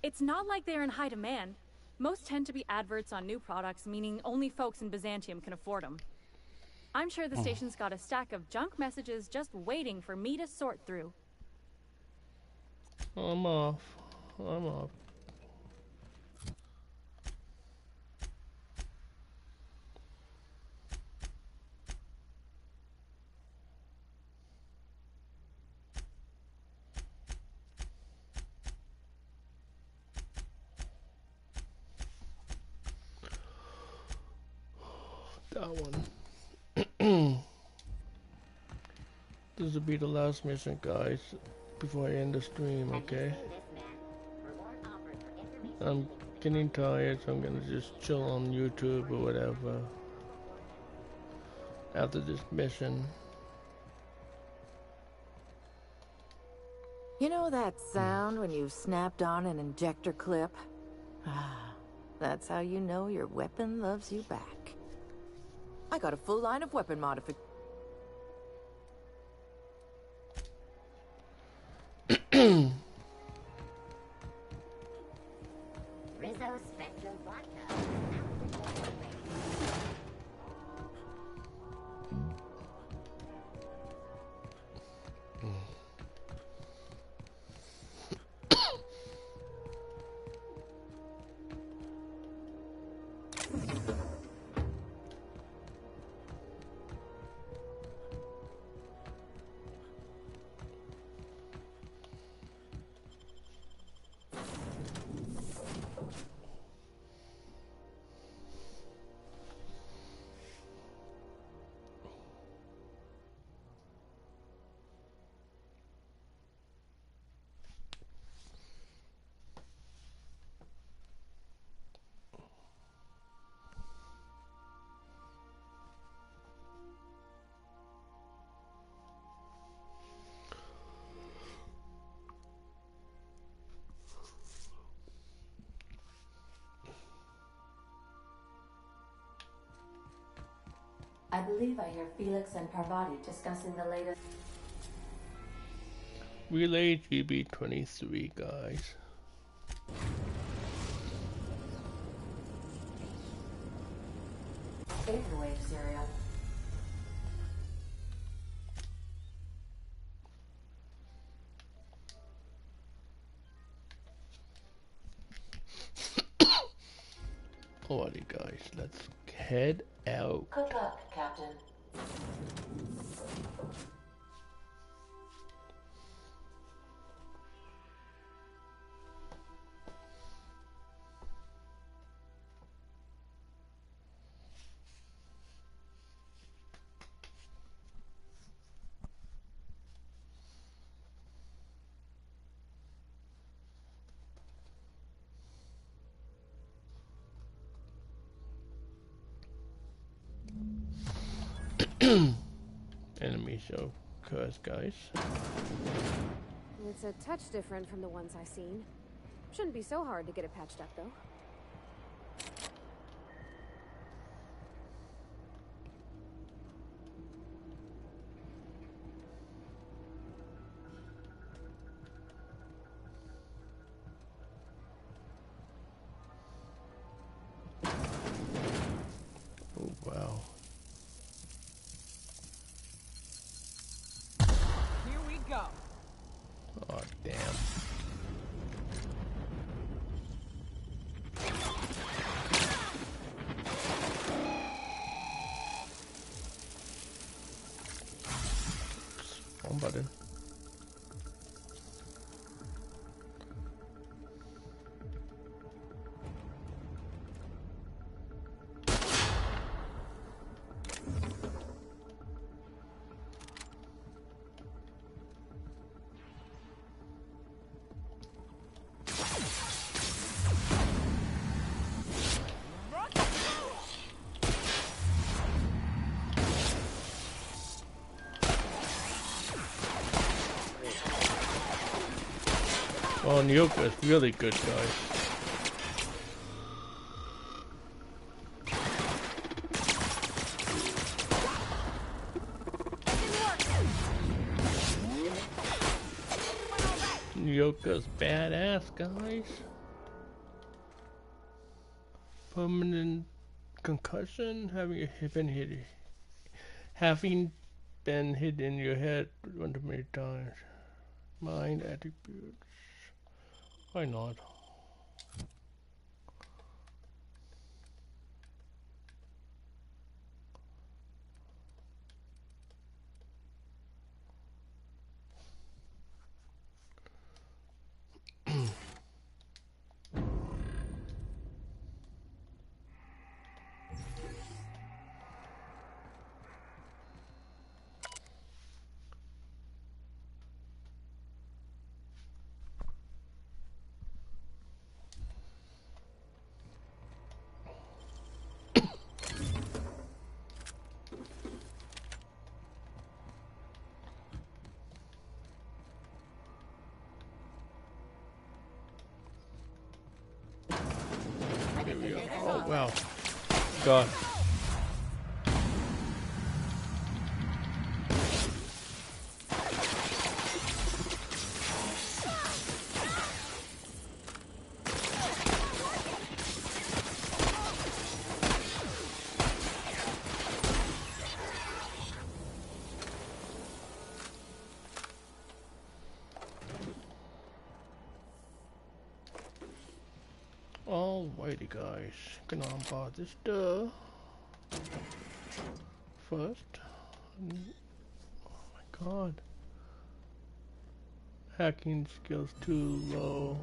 It's not like they're in high demand. Most tend to be adverts on new products, meaning only folks in Byzantium can afford them. I'm sure the station's got a stack of junk messages just waiting for me to sort through. I'm off. I'm off. That one. This will be the last mission, guys, before I end the stream, okay? I'm getting tired, so I'm gonna just chill on YouTube or whatever after this mission. You know that sound when you've snapped on an injector clip? That's how you know your weapon loves you back. I got a full line of weapon modifications. Rizzo Spectrum Vodka. I believe I hear Felix and Parvati discussing the latest. Relay GB23, guys. Aetherwave serial. Alrighty, guys, let's head out. Good luck, Captain. Enemy show curse, guys. It's a touch different from the ones I've seen. Shouldn't be so hard to get it patched up, though. Oh, wow. Here we go. Oh, damn. Wrong button. Oh, Nyoka is really good, guys. Nyoka's badass, guys. Permanent concussion, having been hit in your head 1 too many times. Mind attributes. Why not? Oh, wow. God. Alrighty, guys, gonna unbar this door first. Oh my god, hacking skills too low.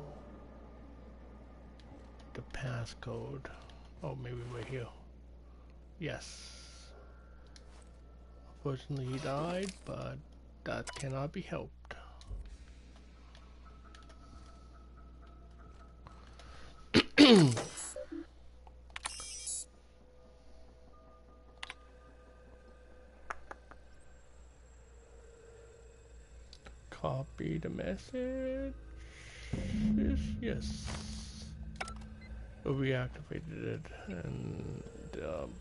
The passcode. Oh, maybe we're here. Yes. Unfortunately, he died, but that cannot be helped. Copy the message. Yes. Reactivated it and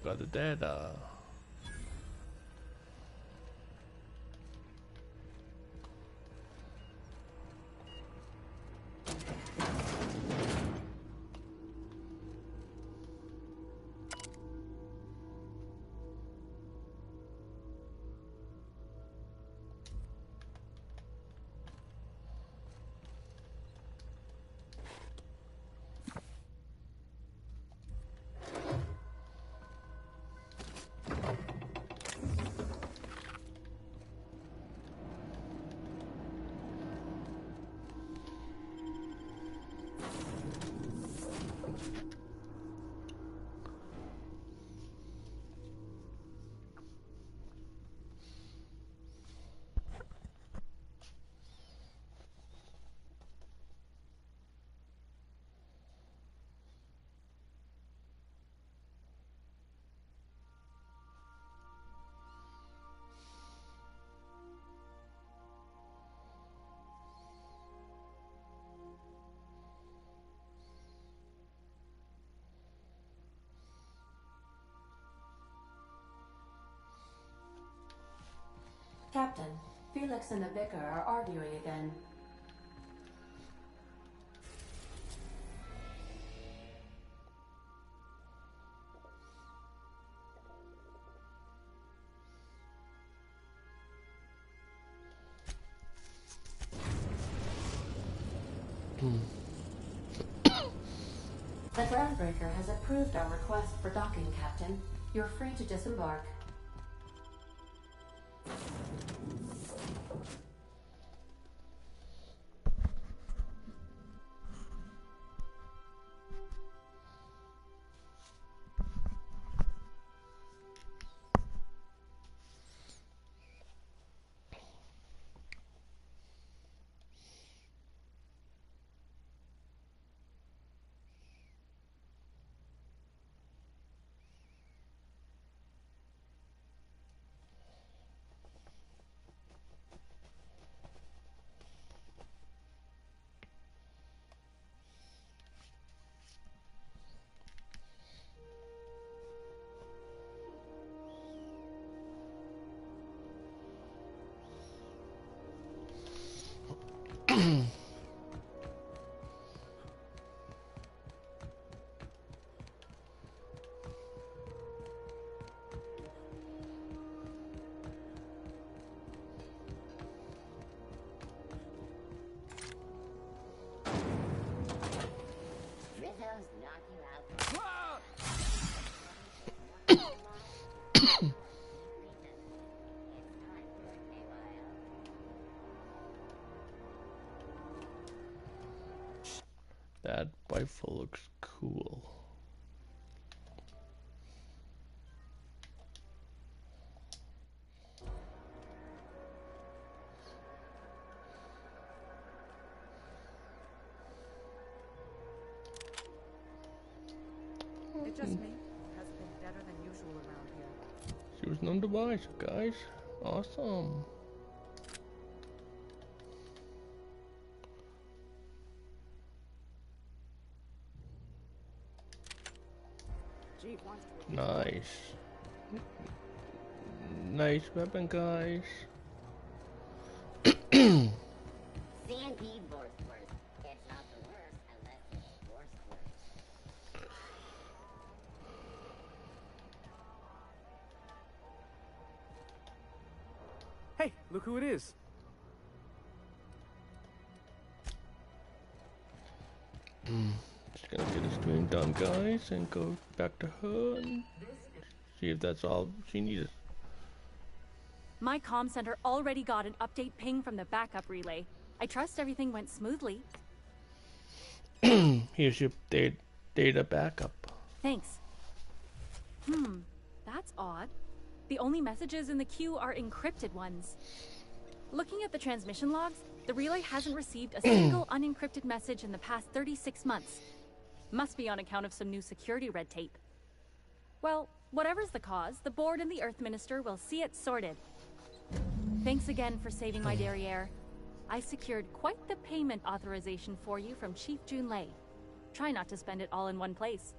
got the data. Captain, Felix and the Vicar are arguing again. The Groundbreaker has approved our request for docking, Captain. You're free to disembark. That rifle looks cool. It just me. Has been better than usual around here. She was none the wiser, guys. Awesome. Nice. Nice weapon, guys. C&P Borsworth. It's not the worst unless it's Borsworth. Hey, look who it is. Just gonna get the stream done, guys, and go back to her and see if that's all she needed. My comm center already got an update ping from the backup relay. I trust everything went smoothly. Here's your data backup. Thanks. That's odd. The only messages in the queue are encrypted ones. Looking at the transmission logs, the relay hasn't received a single unencrypted message in the past 36 months. Must be on account of some new security red tape. Well, whatever's the cause, the board and the Earth Minister will see it sorted. Thanks again for saving my derriere. I secured quite the payment authorization for you from Chief Junlei. Try not to spend it all in one place.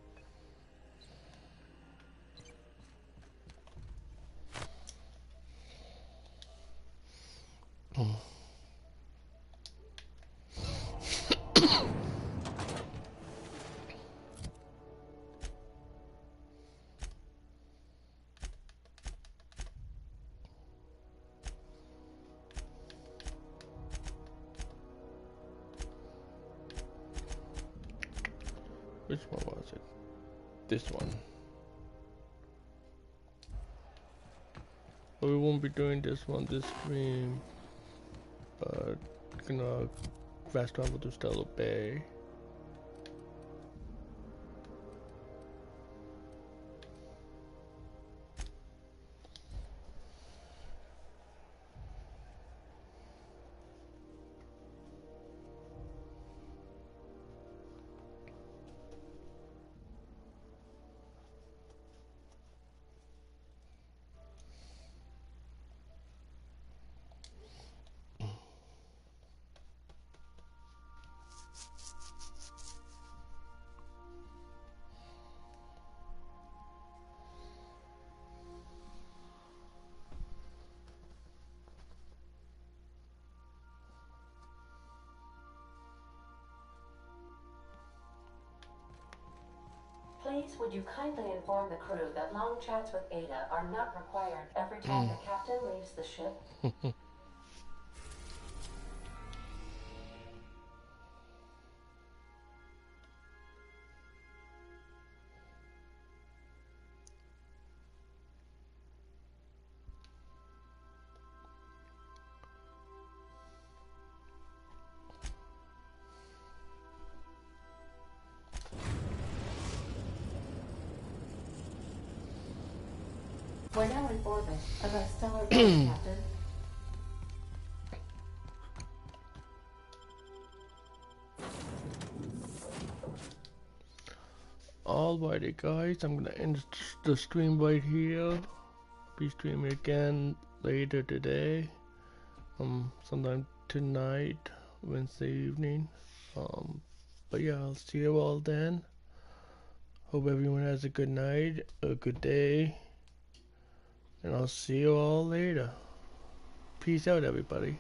Which one was it? This one. But we won't be doing this one this stream. But gonna fast travel to Stellar Bay. Please, would you kindly inform the crew that long chats with Ada are not required every time the captain leaves the ship? We're now in orbit above Stellar Bay, Captain. Alrighty guys, I'm gonna end the stream right here. Be streaming again later today. Sometime tonight, Wednesday evening. But yeah, I'll see you all then. Hope everyone has a good night, a good day. And I'll see you all later. Peace out, everybody.